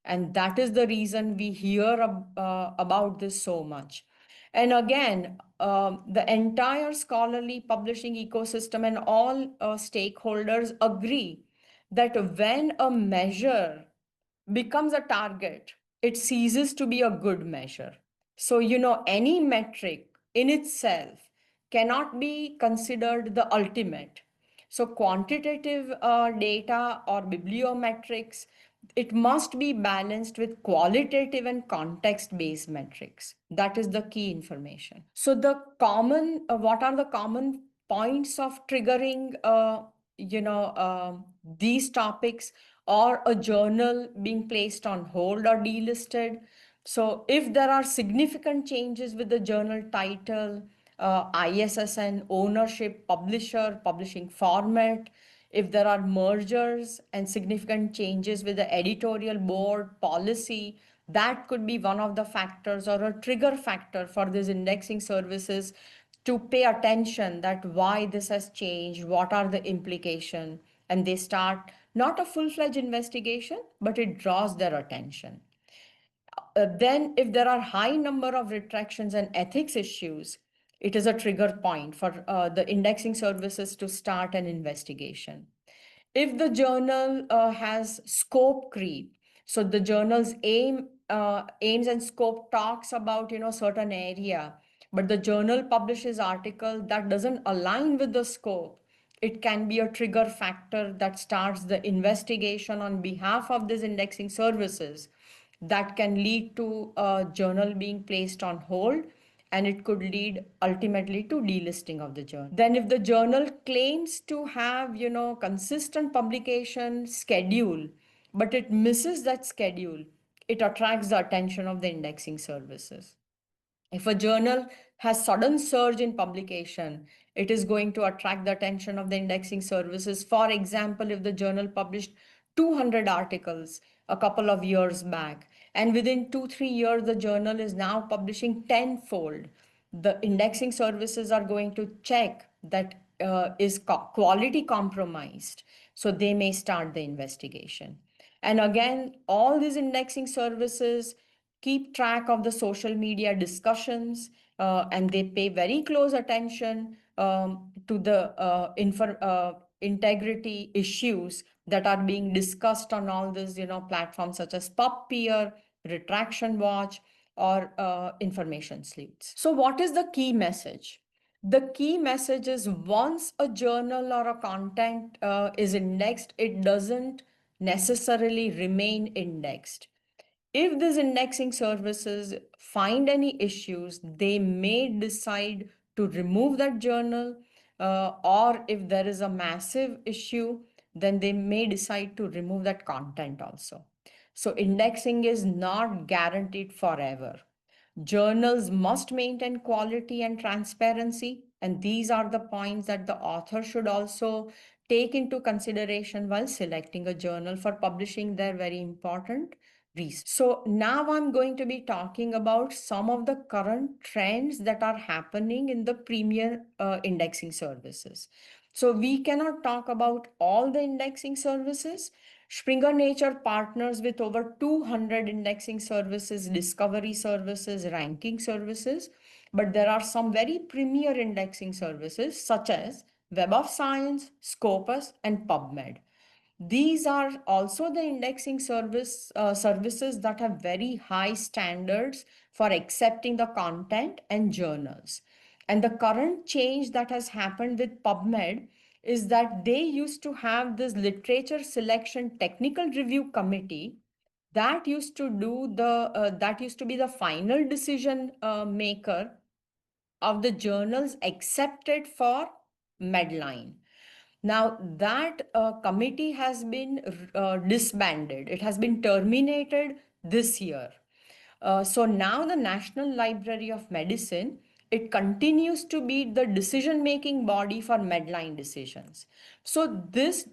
and that is the reason we hear about this so much. And again, the entire scholarly publishing ecosystem and all stakeholders agree that when a measure becomes a target, it ceases to be a good measure. So, any metric in itself cannot be considered the ultimate. So, quantitative data or bibliometrics, it must be balanced with qualitative and context based metrics. That is the key information. So, what are the common points of triggering these topics, or a journal being placed on hold or delisted. So if there are significant changes with the journal title, ISSN, ownership, publisher, publishing format, if there are mergers and significant changes with the editorial board policy, that could be one of the factors or a trigger factor for these indexing services to pay attention that why this has changed, what are the implications, and they start not a full-fledged investigation, but it draws their attention. Then if there are high number of retractions and ethics issues, it is a trigger point for the indexing services to start an investigation. If the journal has scope creep, so the journal's aims and scope talks about certain area, but the journal publishes article that doesn't align with the scope, it can be a trigger factor that starts the investigation on behalf of these indexing services, that can lead to a journal being placed on hold, and it could lead ultimately to delisting of the journal. Then if the journal claims to have consistent publication schedule, but it misses that schedule, it attracts the attention of the indexing services. If a journal has sudden surge in publication, it is going to attract the attention of the indexing services. For example, if the journal published 200 articles a couple of years back, and within 2-3 years, the journal is now publishing tenfold, the indexing services are going to check that is quality compromised. So they may start the investigation. And again, all these indexing services keep track of the social media discussions, and they pay very close attention to the integrity issues that are being discussed on all these platforms such as PubPeer, Retraction Watch, or information sleuths. So what is the key message? The key message is once a journal or a content is indexed, it doesn't necessarily remain indexed. If these indexing services find any issues, they may decide to remove that journal, or if there is a massive issue, then they may decide to remove that content also. So indexing is not guaranteed forever. Journals must maintain quality and transparency, and these are the points that the author should also take into consideration while selecting a journal for publishing their very important research. So now I'm going to be talking about some of the current trends that are happening in the premier indexing services. So we cannot talk about all the indexing services. Springer Nature partners with over 200 indexing services, discovery services, ranking services, but there are some very premier indexing services such as Web of Science, Scopus, and PubMed. These are also the indexing services that have very high standards for accepting the content and journals. And the current change that has happened with PubMed is that they used to have this literature selection technical review committee that used to be the final decision maker of the journals accepted for Medline. Now, that committee has been disbanded, it has been terminated this year. So now the National Library of Medicine, it continues to be the decision-making body for Medline decisions. So this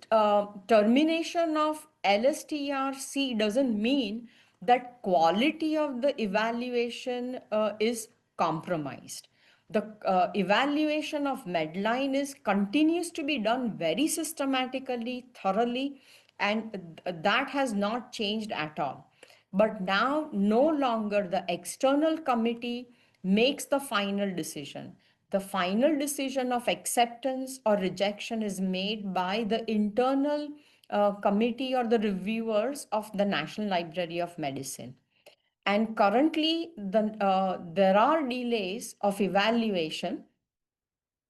termination of LSTRC doesn't mean that quality of the evaluation is compromised. The evaluation of Medline is continues to be done very systematically, thoroughly, and that has not changed at all. But now, no longer the external committee makes the final decision. The final decision of acceptance or rejection is made by the internal committee or the reviewers of the National Library of Medicine. And currently, there are delays of evaluation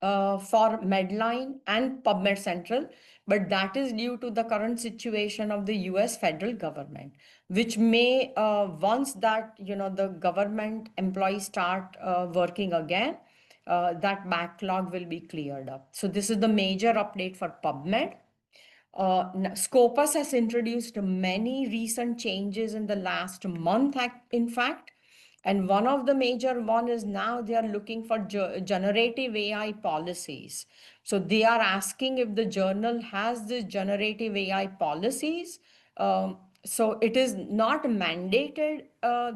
for Medline and PubMed Central, but that is due to the current situation of the US federal government, which may, once that, the government employees start working again, that backlog will be cleared up. So this is the major update for PubMed. Scopus has introduced many recent changes in the last month, in fact. And one of the major one is now they are looking for generative AI policies. So they are asking if the journal has the generative AI policies. So it is not mandated,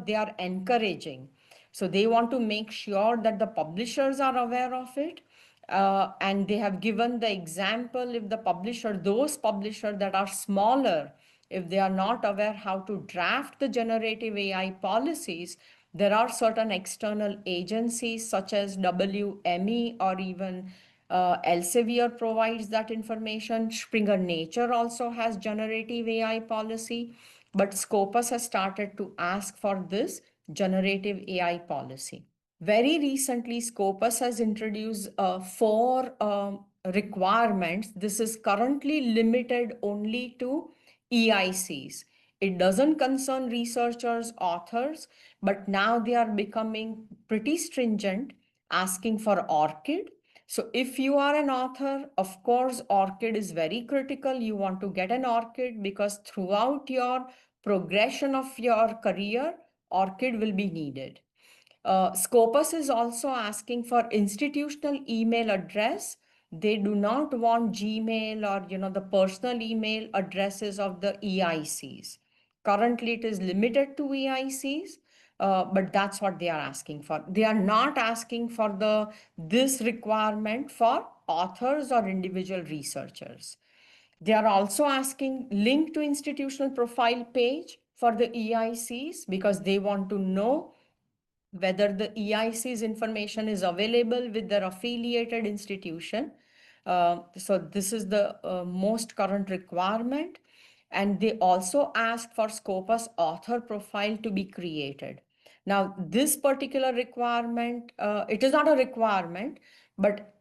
they are encouraging. So they want to make sure that the publishers are aware of it. And they have given the example, if the publisher, those publishers that are smaller, if they are not aware how to draft the generative AI policies, there are certain external agencies such as WME or even Elsevier provides that information. Springer Nature also has generative AI policy, but Scopus has started to ask for this generative AI policy. Very recently, Scopus has introduced four requirements. This is currently limited only to EICs. It doesn't concern researchers, authors, but now they are becoming pretty stringent, asking for ORCID. So if you are an author, of course, ORCID is very critical. You want to get an ORCID because throughout your progression of your career, ORCID will be needed. Scopus is also asking for institutional email address. They do not want Gmail or the personal email addresses of the EICs. Currently, it is limited to EICs, but that's what they are asking for. They are not asking for this requirement for authors or individual researchers. They are also asking link to institutional profile page for the EICs because they want to know whether the EIC's information is available with their affiliated institution. So this is the most current requirement. And they also ask for Scopus author profile to be created. Now, this particular requirement, it is not a requirement, but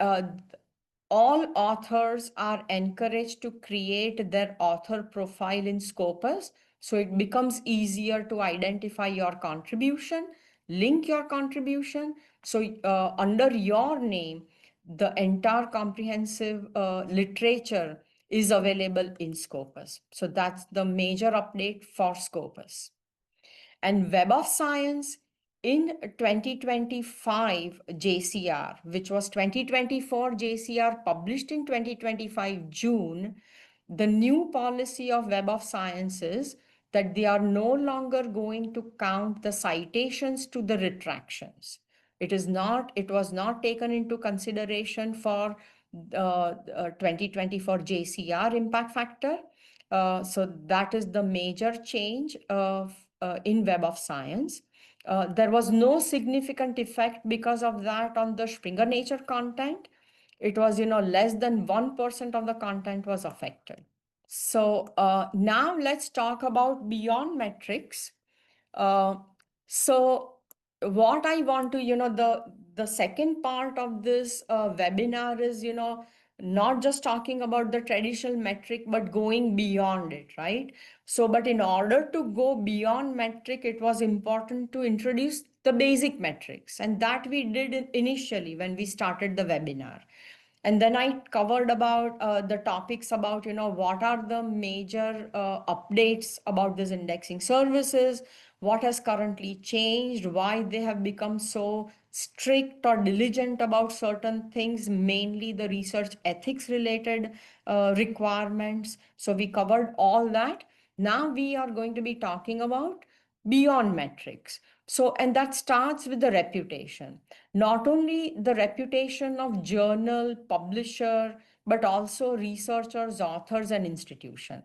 all authors are encouraged to create their author profile in Scopus. So it becomes easier to identify your contribution, link your contribution. So under your name, the entire comprehensive literature is available in Scopus. So that's the major update for Scopus. And Web of Science in 2025 JCR, which was 2024 JCR published in 2025 June, the new policy of Web of Science is that they are no longer going to count the citations to the retractions. It was not taken into consideration for 2024 JCR impact factor. So that is the major change in Web of Science. There was no significant effect because of that on the Springer Nature content. It was, less than 1% of the content was affected. So now let's talk about beyond metrics. Uh, so what I want to, the second part of this webinar is, not just talking about the traditional metric, but going beyond it, right? So, but in order to go beyond metric, it was important to introduce the basic metrics. And that we did initially when we started the webinar. And then I covered about the topics about, what are the major updates about these indexing services, what has currently changed, why they have become so strict or diligent about certain things, mainly the research ethics related requirements. So we covered all that. Now we are going to be talking about beyond metrics. So, and that starts with the reputation. Not only the reputation of journal, publisher, but also researchers, authors, and institution.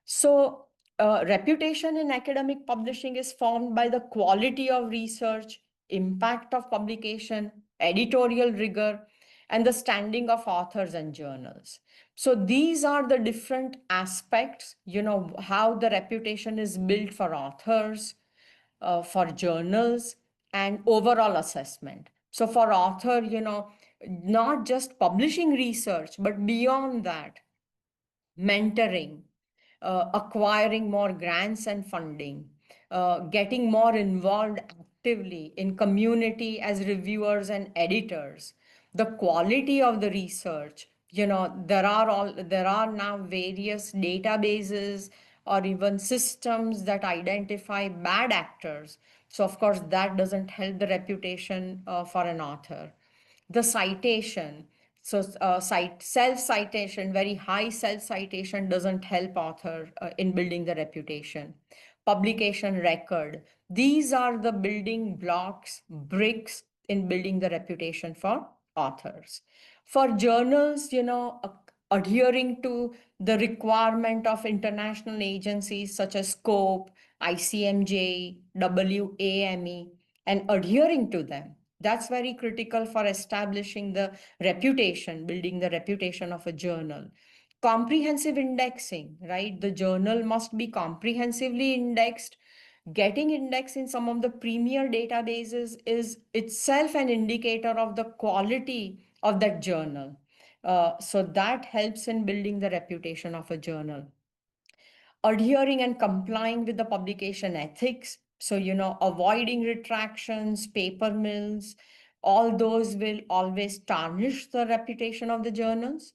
So, reputation in academic publishing is formed by the quality of research, impact of publication, editorial rigor, and the standing of authors and journals. So these are the different aspects, how the reputation is built for authors, for journals, and overall assessment. So for author, not just publishing research, but beyond that, mentoring, acquiring more grants and funding, getting more involved actively in community as reviewers and editors, the quality of the research. There are now various databases or even systems that identify bad actors. So of course that doesn't help the reputation for an author. The citation, so self citation, very high self citation doesn't help author in building the reputation. Publication record, these are the building blocks, bricks in building the reputation for authors. For journals, adhering to the requirement of international agencies such as scope, ICMJ, WAME, and adhering to them, that's very critical for establishing the reputation, building the reputation of a journal. Comprehensive indexing, right? The journal must be comprehensively indexed. Getting indexed in some of the premier databases is itself an indicator of the quality of that journal. So that helps in building the reputation of a journal. Adhering and complying with the publication ethics. So, avoiding retractions, paper mills, all those will always tarnish the reputation of the journals.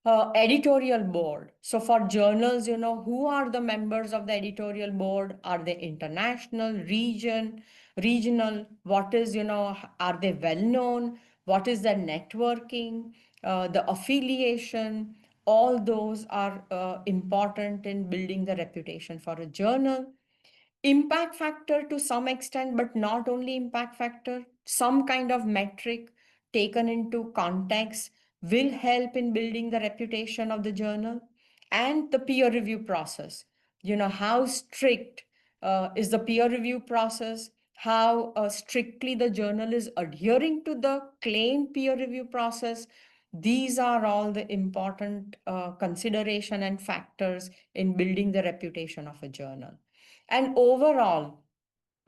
Editorial board. So for journals, who are the members of the editorial board? Are they international, regional? What is, are they well known? What is their networking? The affiliation? All those are important in building the reputation for a journal. Impact factor to some extent, but not only impact factor, some kind of metric taken into context will help in building the reputation of the journal. And the peer review process. How strict is the peer review process? How strictly the journal is adhering to the claimed peer review process? These are all the important consideration and factors in building the reputation of a journal. And overall,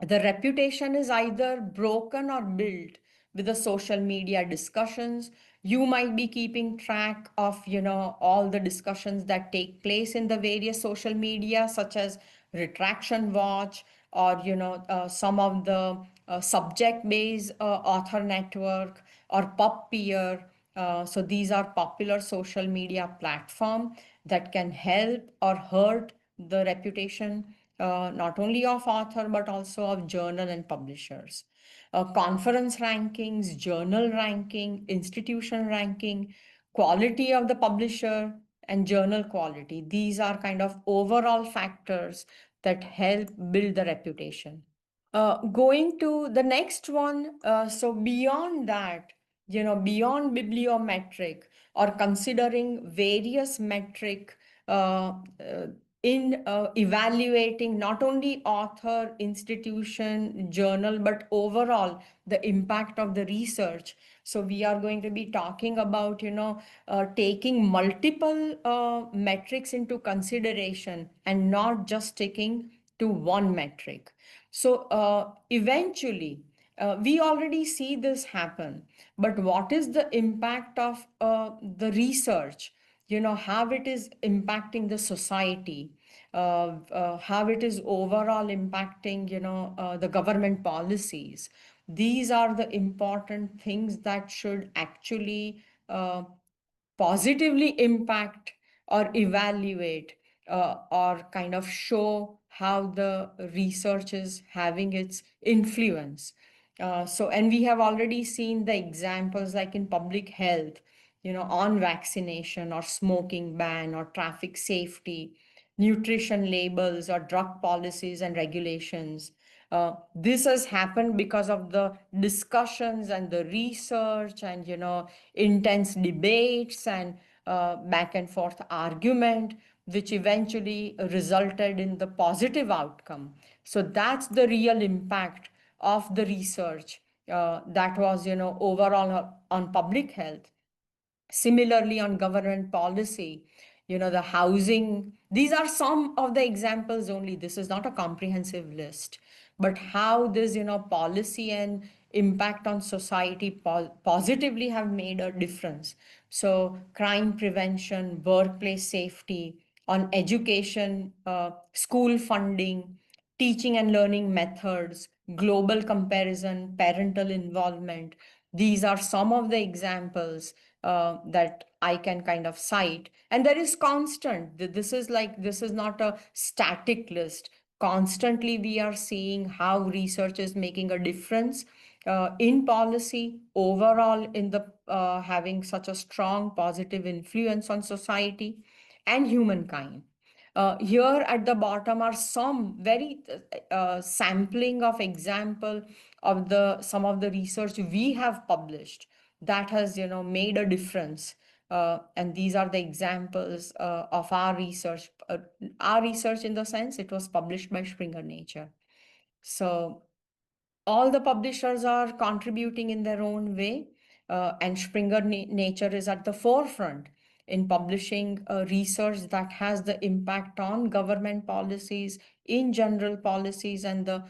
the reputation is either broken or built with the social media discussions. You might be keeping track of, all the discussions that take place in the various social media, such as Retraction Watch, or, some of the subject-based author network or PubPeer. So these are popular social media platform that can help or hurt the reputation not only of author but also of journal and publishers. Conference rankings, journal ranking, institution ranking, quality of the publisher, and journal quality. These are kind of overall factors that help build the reputation. Going to the next one, so beyond that, beyond bibliometric or considering various metric in evaluating not only author, institution, journal, but overall the impact of the research. So we are going to be talking about, taking multiple metrics into consideration and not just sticking to one metric. So eventually, we already see this happen. But what is the impact of the research? How it is impacting the society, how it is overall impacting, the government policies. These are the important things that should actually positively impact or evaluate or kind of show how the research is having its influence. And we have already seen the examples like in public health, on vaccination or smoking ban or traffic safety, nutrition labels or drug policies and regulations. This has happened because of the discussions and the research and, intense debates and back and forth argument, which eventually resulted in the positive outcome. So that's the real impact of the research that was, overall on public health. Similarly, on government policy, the housing, these are some of the examples only. This is not a comprehensive list, but how this, policy and impact on society positively have made a difference. So, crime prevention, workplace safety, on education, school funding, teaching and learning methods, global comparison, parental involvement. These are some of the examples that I can kind of cite. And there is constant. This is not a static list. Constantly, we are seeing how research is making a difference in policy overall in the having such a strong positive influence on society and humankind. Here at the bottom are some very sampling of example of the some of the research we have published that has made a difference. And these are the examples of our research in the sense it was published by Springer Nature. So all the publishers are contributing in their own way, and Springer Nature is at the forefront in publishing research that has the impact on government policies, in general policies, and the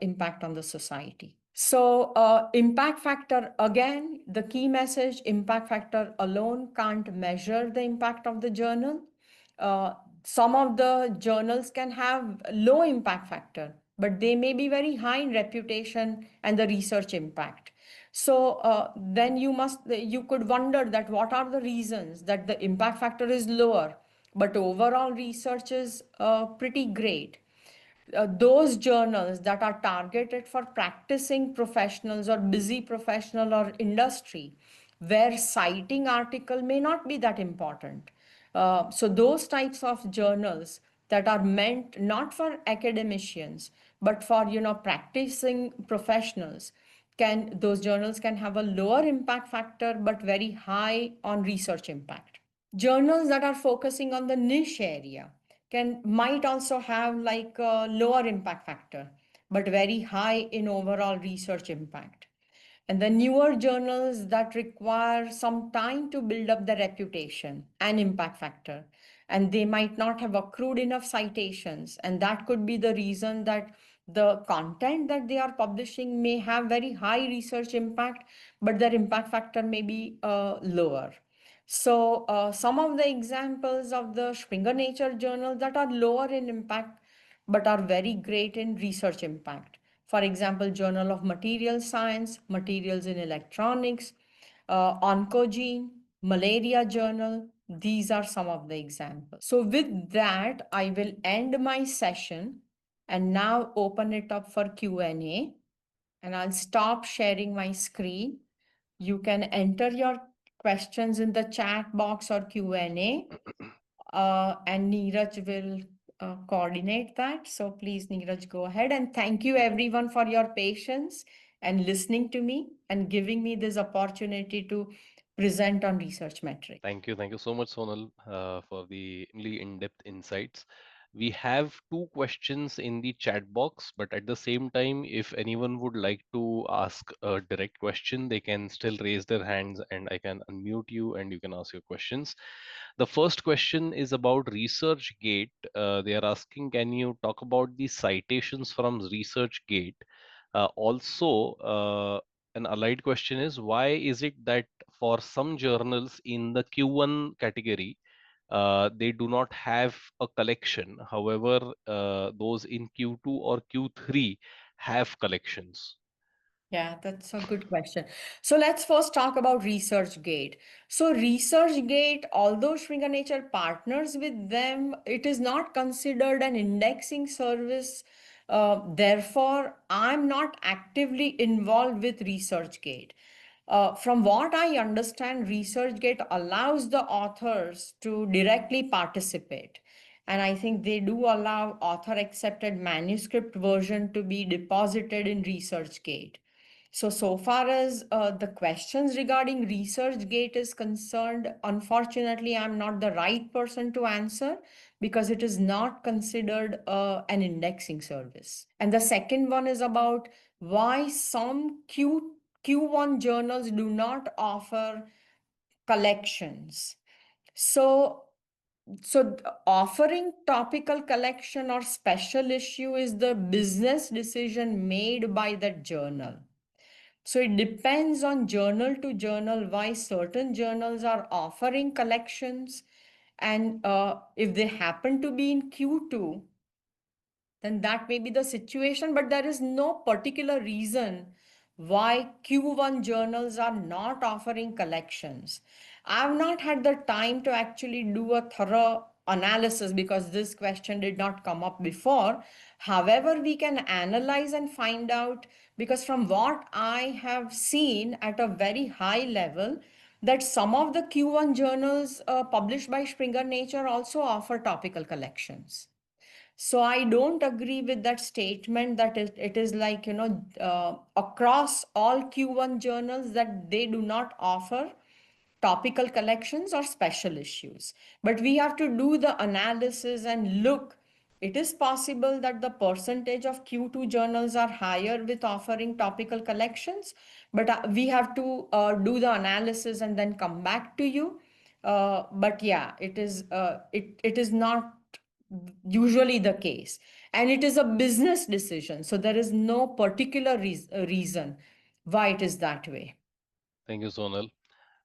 impact on the society. So, impact factor again, the key message impact factor alone can't measure the impact of the journal. Uh, some of the journals can have low impact factor, but they may be very high in reputation and the research impact. So then you could wonder that what are the reasons that the impact factor is lower, but overall research is pretty great. Those journals that are targeted for practicing professionals or busy professional or industry, where citing article may not be that important. So those types of journals that are meant not for academicians, but for practicing professionals, can those journals can have a lower impact factor but very high on research impact. Journals that are focusing on the niche area can might also have like a lower impact factor but very high in overall research impact. And the newer journals that require some time to build up the reputation and impact factor, and they might not have accrued enough citations, and that could be the reason that the content that they are publishing may have very high research impact but their impact factor may be lower. So some of the examples of the Springer Nature journals that are lower in impact but are very great in research impact. For example, Journal of Material Science, Materials in Electronics, Oncogene, Malaria Journal. These are some of the examples. So with that, I will end my session and now open it up for Q&A. And I'll stop sharing my screen. You can enter your questions in the chat box or Q&A, and Neeraj will coordinate that. So please, Neeraj, go ahead. And thank you everyone for your patience and listening to me and giving me this opportunity to present on research metrics. Thank you so much, Sonal, for the really in-depth insights. We have two questions in the chat box, but at the same time, if anyone would like to ask a direct question, they can still raise their hands and I can unmute you and you can ask your questions. The first question is about ResearchGate. They are asking, can you talk about the citations from ResearchGate? Also, an allied question is, why is it that for some journals in the Q1 category, they do not have a collection. However, those in Q2 or Q3 have collections. Yeah, that's a good question. So let's first talk about ResearchGate. So ResearchGate, although Springer Nature partners with them, it is not considered an indexing service. Therefore, I'm not actively involved with ResearchGate. From what I understand, ResearchGate allows the authors to directly participate. And I think they do allow author accepted manuscript version to be deposited in ResearchGate. So far as the questions regarding ResearchGate is concerned, unfortunately, I'm not the right person to answer because it is not considered an indexing service. And the second one is about why some Q1 journals do not offer collections. So offering topical collection or special issue is the business decision made by that journal. So it depends on journal to journal why certain journals are offering collections. And if they happen to be in Q2, then that may be the situation, but there is no particular reason why Q1 journals are not offering collections. I've not had the time to actually do a thorough analysis because this question did not come up before. However, we can analyze and find out, because from what I have seen at a very high level, that some of the Q1 journals published by Springer Nature also offer topical collections. So I don't agree with that statement that it is like, across all Q1 journals that they do not offer topical collections or special issues. But we have to do the analysis and look. It is possible that the percentage of Q2 journals are higher with offering topical collections, but we have to do the analysis and then come back to you. But yeah, it is not usually the case, and it is a business decision. So there is no particular reason why it is that way. Thank you, Sonal.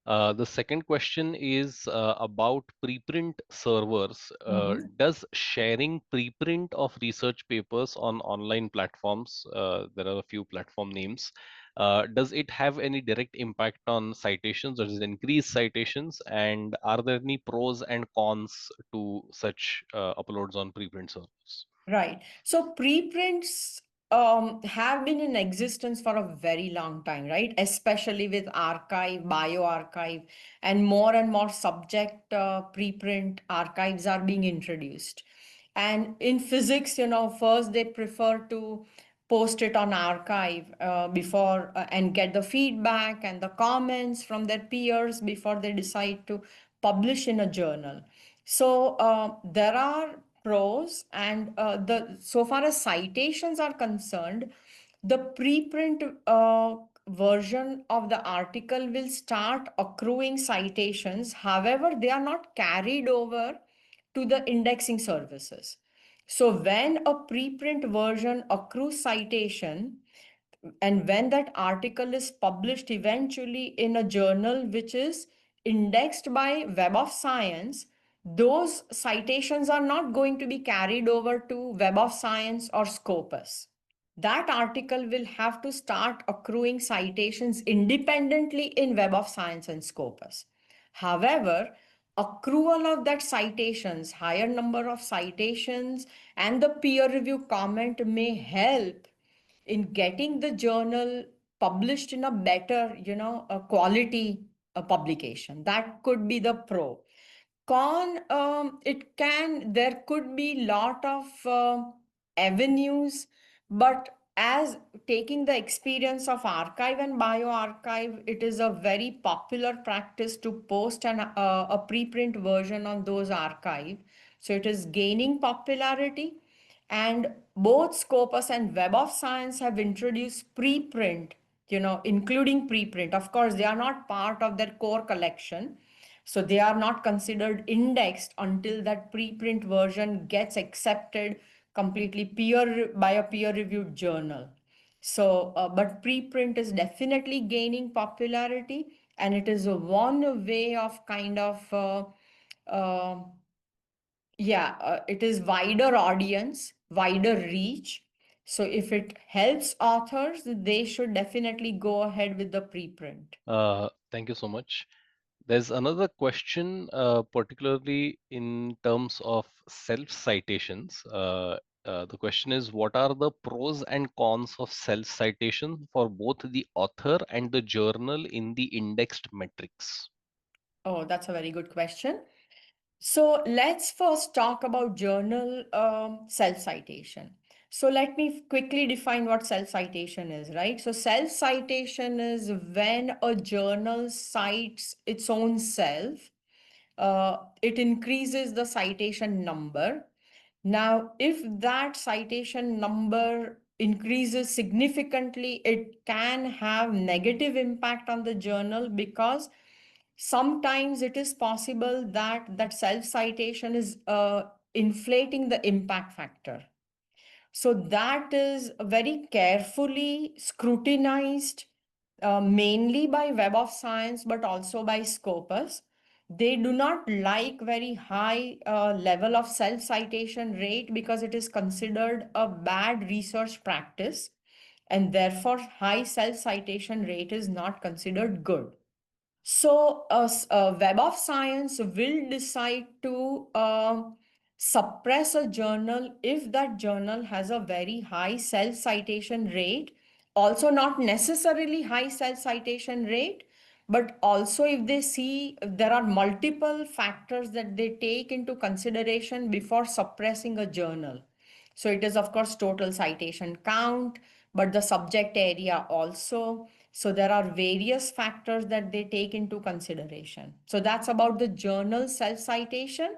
The second question is about preprint servers. Mhm. Does sharing preprint of research papers on online platforms, there are a few platform names, does it have any direct impact on citations? Does it increase citations? And are there any pros and cons to such uploads on preprint servers? Right. So preprints have been in existence for a very long time, right? Especially with archive, bioarchive, and more subject preprint archives are being introduced. And in physics, first they prefer to post it on archive before and get the feedback and the comments from their peers before they decide to publish in a journal. So there are pros, and the so far as citations are concerned, the preprint version of the article will start accruing citations. However, they are not carried over to the indexing services. So when a preprint version accrues citation, and when that article is published eventually in a journal which is indexed by Web of Science, those citations are not going to be carried over to Web of Science or Scopus. That article will have to start accruing citations independently in Web of Science and Scopus. However, accrual of that citations, higher number of citations, and the peer review comment may help in getting the journal published in a better, a quality publication. That could be the pro. Con, there could be lot of avenues, but as taking the experience of archive and bioarchive, it is a very popular practice to post a preprint version on those archive. So it is gaining popularity, and both Scopus and Web of Science have introduced preprint, including preprint. Of course, they are not part of their core collection, so they are not considered indexed until that preprint version gets accepted completely by a peer-reviewed journal. So, but preprint is definitely gaining popularity, and it is one way of kind of uh, yeah, it is wider audience, wider reach. So if it helps authors, they should definitely go ahead with the preprint. Thank you so much. There's another question, particularly in terms of self-citations. The question is, what are the pros and cons of self-citation for both the author and the journal in the indexed metrics? Oh, that's a very good question. So let's first talk about journal self-citation. So let me quickly define what self-citation is, right? So self-citation is when a journal cites its own self. It increases the citation number. Now, if that citation number increases significantly, it can have negative impact on the journal, because sometimes it is possible that that self citation is inflating the impact factor. So that is very carefully scrutinized, mainly by Web of Science, but also by Scopus. They do not like very high level of self citation rate because it is considered a bad research practice. and therefore high self-citation rate is not considered good. So, a Web of Science will decide to suppress a journal if that journal has a very high self citation rate, also not necessarily high self citation rate, but also if they see there are multiple factors that they take into consideration before suppressing a journal. So it is, of course, total citation count, but the subject area also. So there are various factors that they take into consideration. So that's about the journal self-citation.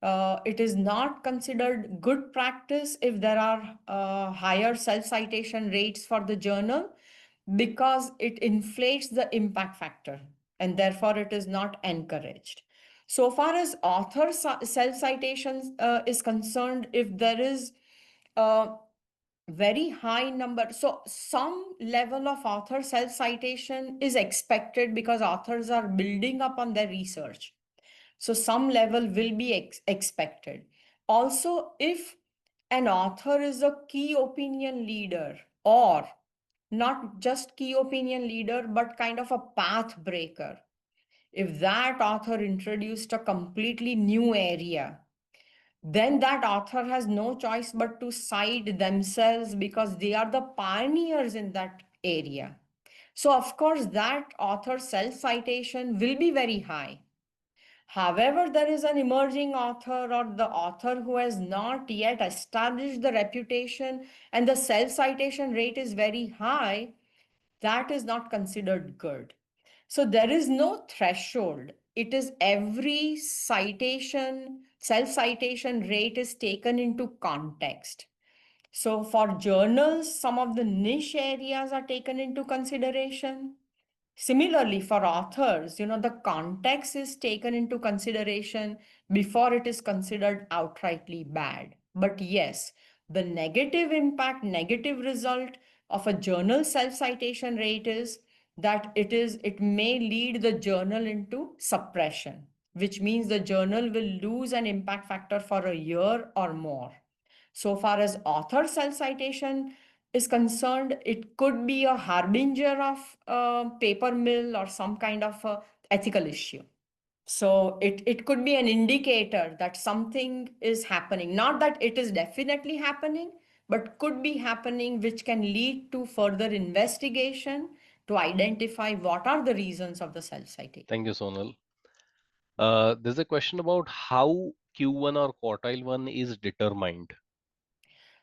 It is not considered good practice if there are higher self-citation rates for the journal, because it inflates the impact factor and therefore it is not encouraged. So far as author self-citations is concerned, if there is a very high number, so some level of author self-citation is expected because authors are building up on their research. So some level will be expected. Also, if an author is a key opinion leader, or not just key opinion leader, but kind of a path breaker, if that author introduced a completely new area, then that author has no choice but to cite themselves because they are the pioneers in that area. So, of course, that author self citation will be very high. However, there is an emerging author or the author who has not yet established the reputation and the self citation rate is very high, that is not considered good. So there is no threshold. It is every citation, self citation rate is taken into context. So for journals, some of the niche areas are taken into consideration. Similarly, for authors, the context is taken into consideration before it is considered outrightly bad. But yes, the negative impact, negative result of a journal self-citation rate is that it may lead the journal into suppression, which means the journal will lose an impact factor for a year or more. So far as author self citation is concerned, it could be a harbinger of a paper mill or some kind of a ethical issue. So it could be an indicator that something is happening. Not that it is definitely happening, but could be happening, which can lead to further investigation to identify what are the reasons of the self citation. Thank you, Sonal. There's a question about how Q1 or quartile 1 is determined.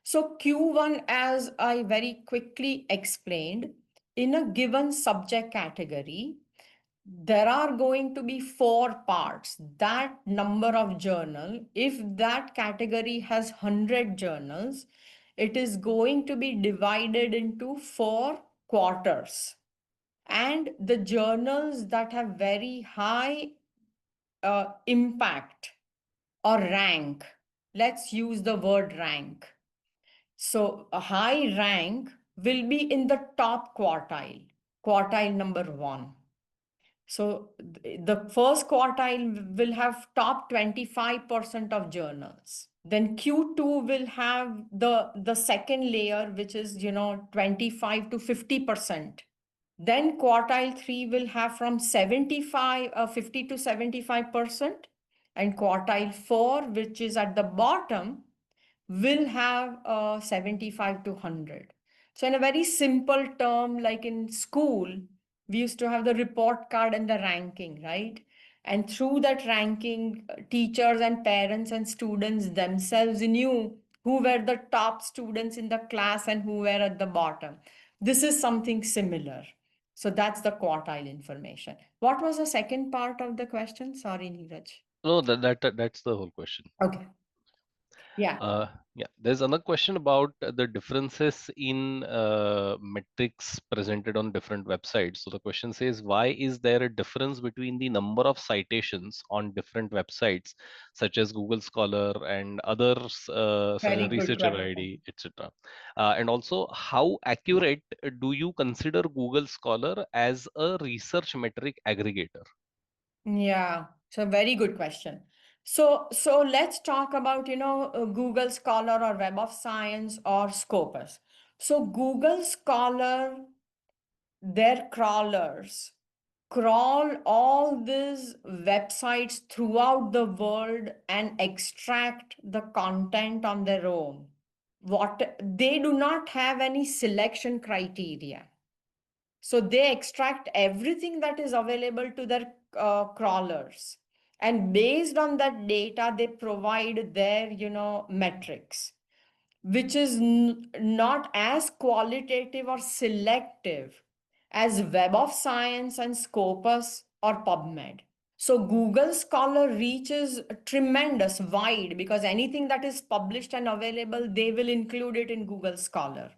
So Q1, as I very quickly explained, in a given subject category, there are going to be 4 parts. That number of journal, if that category has 100 journals, it is going to be divided into 4 quarters. And the journals that have very high impact or rank, let's use the word rank. So a high rank will be in the top quartile, quartile number 1. So the first quartile will have top 25% of journals. Then Q2 will have the second layer, which is 25 to 50%. Then quartile 3 will have from 50 to 75%, and quartile 4, which is at the bottom, will have 75 to 100. So, in a very simple term, like in school, we used to have the report card and the ranking, right? And through that ranking, teachers and parents and students themselves knew who were the top students in the class and who were at the bottom. This is something similar. So that's the quartile information. What was the second part of the question? Sorry, Neeraj. No, that's the whole question. Okay. Yeah. Yeah, there's another question about the differences in metrics presented on different websites. So the question says, why is there a difference between the number of citations on different websites, such as Google Scholar and others, such Very as good Researcher question. ID, etc. And also, how accurate do you consider Google Scholar as a research metric aggregator? Yeah, so very good question. So let's talk about, Google Scholar or Web of Science or Scopus. So Google Scholar, their crawlers crawl all these websites throughout the world and extract the content on their own. What they do not have any selection criteria. So they extract everything that is available to their crawlers. And based on that data, they provide their, metrics, which is not as qualitative or selective as Web of Science and Scopus or PubMed. So Google Scholar reaches tremendous wide because anything that is published and available, they will include it in Google Scholar.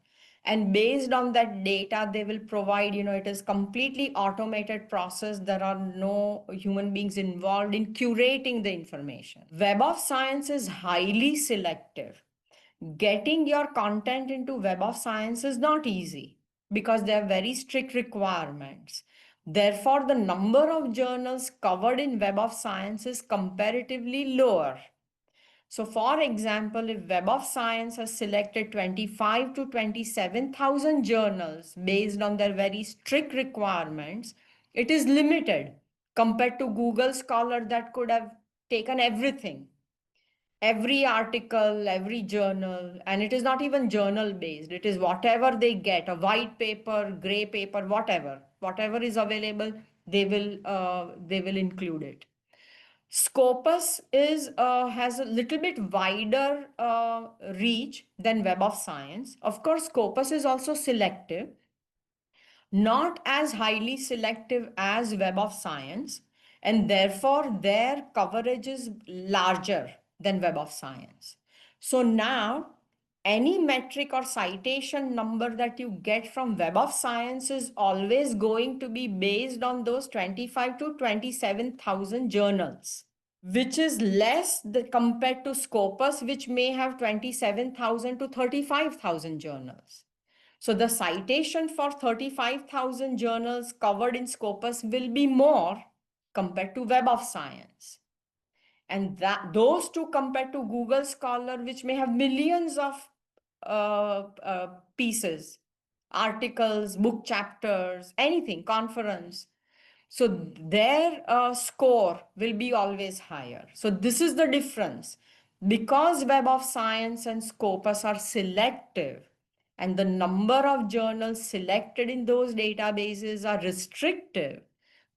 And based on that data, they will provide, it is completely automated process. There are no human beings involved in curating the information. Web of Science is highly selective. Getting your content into Web of Science is not easy because there are very strict requirements. Therefore, the number of journals covered in Web of Science is comparatively lower. So, for example, if Web of Science has selected 25 to 27,000 journals based on their very strict requirements, it is limited compared to Google Scholar that could have taken everything, every article, every journal, and it is not even journal based. It is whatever they get, a white paper, gray paper, whatever is available, they will include it. Scopus is has a little bit wider reach than Web of Science. Of course, Scopus is also selective, not as highly selective as Web of Science, and therefore their coverage is larger than Web of Science. So now, any metric or citation number that you get from Web of Science is always going to be based on those 25 to 27,000 journals, which is less compared to Scopus, which may have 27,000 to 35,000 journals. So the citation for 35,000 journals covered in Scopus will be more compared to Web of Science. And that those two compared to Google Scholar, which may have millions of pieces, articles, book chapters, anything, conference. So their score will be always higher. So this is the difference. Because Web of Science and Scopus are selective, and the number of journals selected in those databases are restrictive,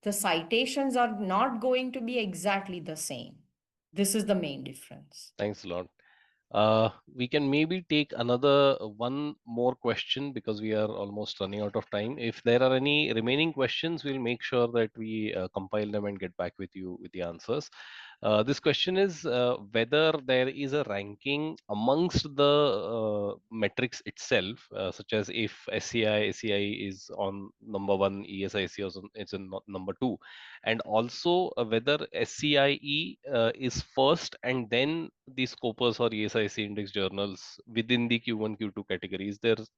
the citations are not going to be exactly the same. This is the main difference. Thanks a lot. We can maybe take another one more question because we are almost running out of time. If there are any remaining questions, we'll make sure that we compile them and get back with you with the answers. This question is whether there is a ranking amongst the metrics itself, such as if SCI is on number one, ESIC is on number two, and also whether SCIE is first and then the Scopus or ESIC index journals within the Q1, Q2 categories. There's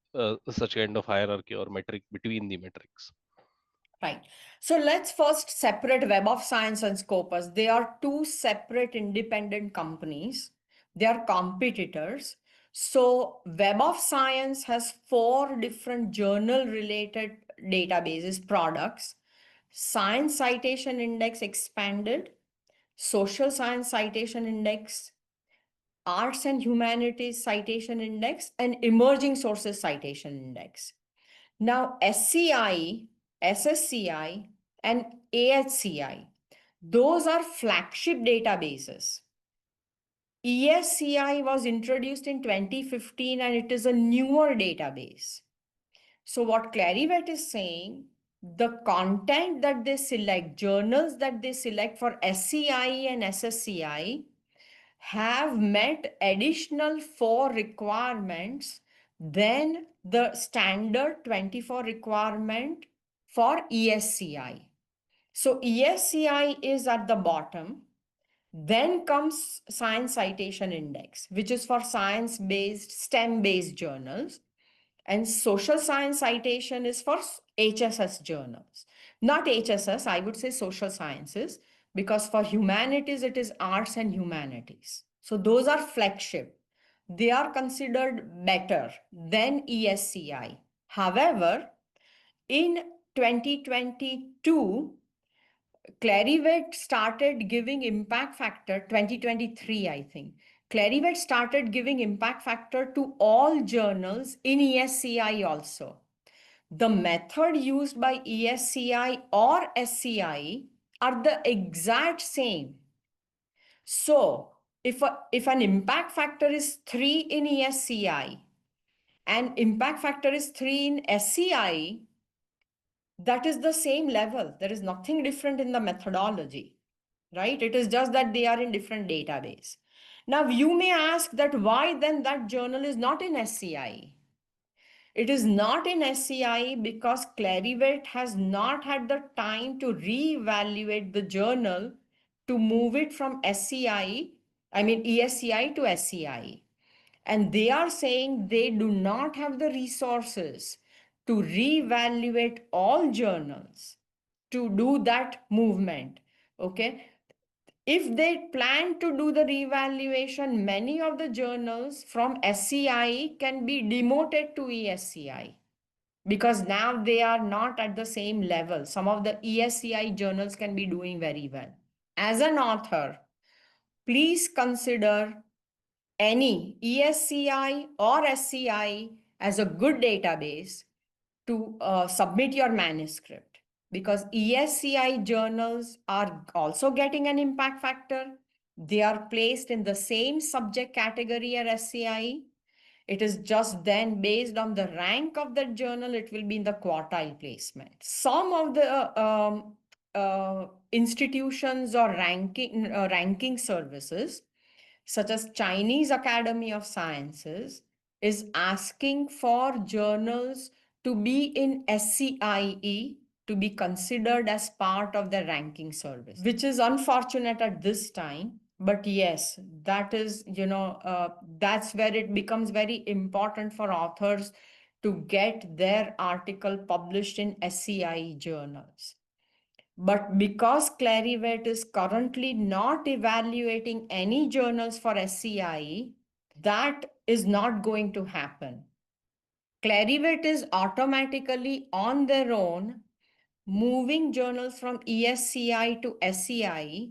such kind of hierarchy or metric between the metrics. Right. So let's first separate Web of Science and Scopus. They are two separate independent companies. They are competitors. So Web of Science has four different journal related databases, products: Science Citation Index Expanded, Social Science Citation Index, Arts and Humanities Citation Index, and Emerging Sources Citation Index. Now, SCI, SSCI, and AHCI, those are flagship databases. ESCI was introduced in 2015 and it is a newer database. So what Clarivate is saying, the content that they select, journals that they select for SCI and SSCI have met additional 4 requirements than the standard 24 requirement for ESCI. So ESCI is at the bottom. Then comes Science Citation Index, which is for science-based, STEM-based journals. And Social Science Citation is for HSS journals. Not HSS, I would say social sciences, because for humanities, it is arts and humanities. So those are flagship. they are considered better than ESCI. However, in 2022, Clarivate started giving impact factor, 2023, I think. Clarivate started giving impact factor to all journals in ESCI also. The method used by ESCI or SCI are the exact same. So, if an impact factor is 3 in ESCI and impact factor is 3 in SCI, that is the same level. There is nothing different in the methodology, right? It is just that they are in different database. Now, you may ask that why then that journal is not in SCI? It is not in SCI because Clarivate has not had the time to reevaluate the journal to move it from SCI, I mean ESCI to SCI. And they are saying they do not have the resources to reevaluate all journals to do that movement. Okay. If they plan to do the revaluation, many of the journals from SCI can be demoted to ESCI because now they are not at the same level. Some of the ESCI journals can be doing very well. As an author, please consider any ESCI or SCI as a good database to submit your manuscript because ESCI journals are also getting an impact factor. They are placed in the same subject category as SCI. It is just then based on the rank of that journal, it will be in the quartile placement. Some of the institutions or ranking services, such as Chinese Academy of Sciences, is asking for journals to be in SCIE to be considered as part of the ranking service, which is unfortunate at this time. But yes, that is, that's where it becomes very important for authors to get their article published in SCIE journals. But because Clarivate is currently not evaluating any journals for SCIE, that is not going to happen. Clarivate is automatically on their own moving journals from ESCI to SCI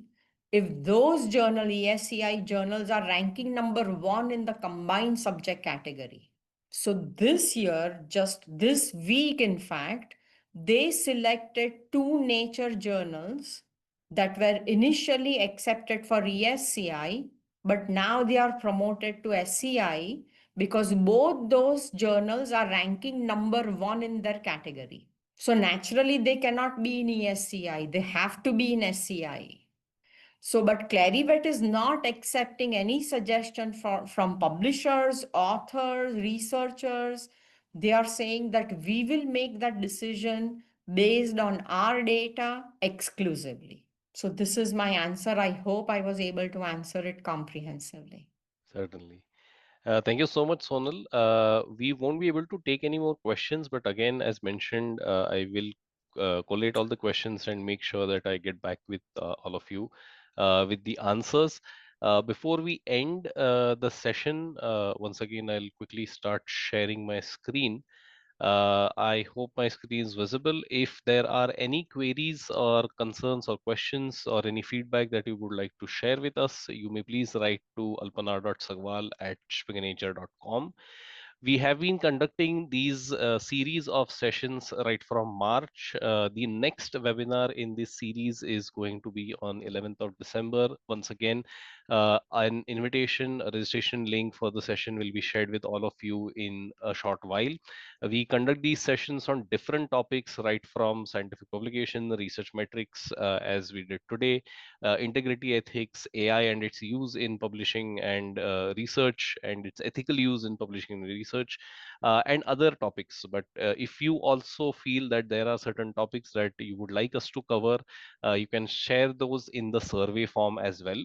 if those ESCI journals are ranking number 1 in the combined subject category. So this year, just this week, in fact, they selected 2 nature journals that were initially accepted for ESCI, but now they are promoted to SCI because both those journals are ranking number 1 in their category. So naturally, they cannot be in ESCI. They have to be in SCI. So, but Clarivate is not accepting any suggestion from publishers, authors, researchers. They are saying that we will make that decision based on our data exclusively. So this is my answer. I hope I was able to answer it comprehensively. Certainly. Thank you so much, Sonal. We won't be able to take any more questions, but again, as mentioned, I will collate all the questions and make sure that I get back with all of you with the answers. Before we end the session, once again, I'll quickly start sharing my screen. I hope my screen is visible. If there are any queries or concerns or questions or any feedback that you would like to share with us, you may please write to alpanar.sagwal@springernature.com. We have been conducting these series of sessions right from March. The next webinar in this series is going to be on 11th of December. Once again, an invitation, a registration link for the session will be shared with all of you in a short while. We conduct these sessions on different topics, right from scientific publication, research metrics, as we did today, integrity ethics, AI and its use in publishing and research, and its ethical use in publishing and research, and other topics. But if you also feel that there are certain topics that you would like us to cover, you can share those in the survey form as well.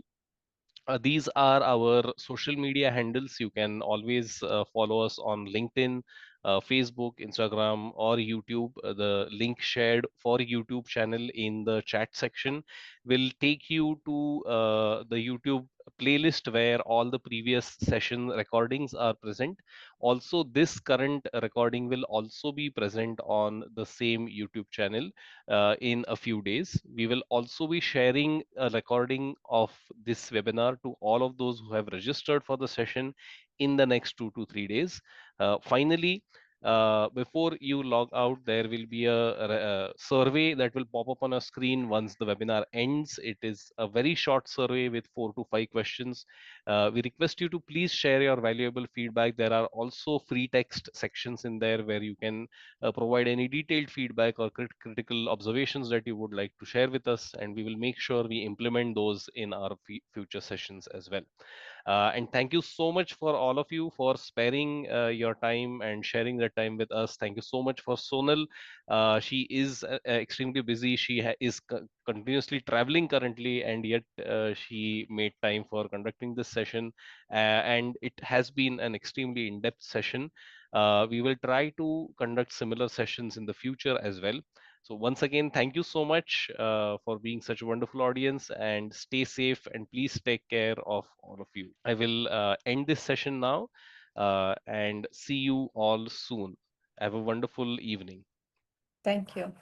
These are our social media handles. You can always follow us on LinkedIn, Facebook, Instagram, or YouTube. The link shared for YouTube channel in the chat section will take you to the YouTube playlist where all the previous session recordings are present. Also, this current recording will also be present on the same YouTube channel in a few days. We will also be sharing a recording of this webinar to all of those who have registered for the session in the next 2 to 3 days. Finally, before you log out, there will be a survey that will pop up on a screen once the webinar ends. It is a very short survey with 4 to 5 questions. We request you to please share your valuable feedback. There are also free text sections in there where you can provide any detailed feedback or critical observations that you would like to share with us, and we will make sure we implement those in our future sessions as well. And thank you so much for all of you for sparing your time and sharing that time with us. Thank you so much for Sonal. She is extremely busy. She is continuously traveling currently, and yet she made time for conducting this session. And it has been an extremely in-depth session. We will try to conduct similar sessions in the future as well. So once again, thank you so much for being such a wonderful audience, and stay safe and please take care of all of you. I will end this session now and see you all soon. Have a wonderful evening. Thank you.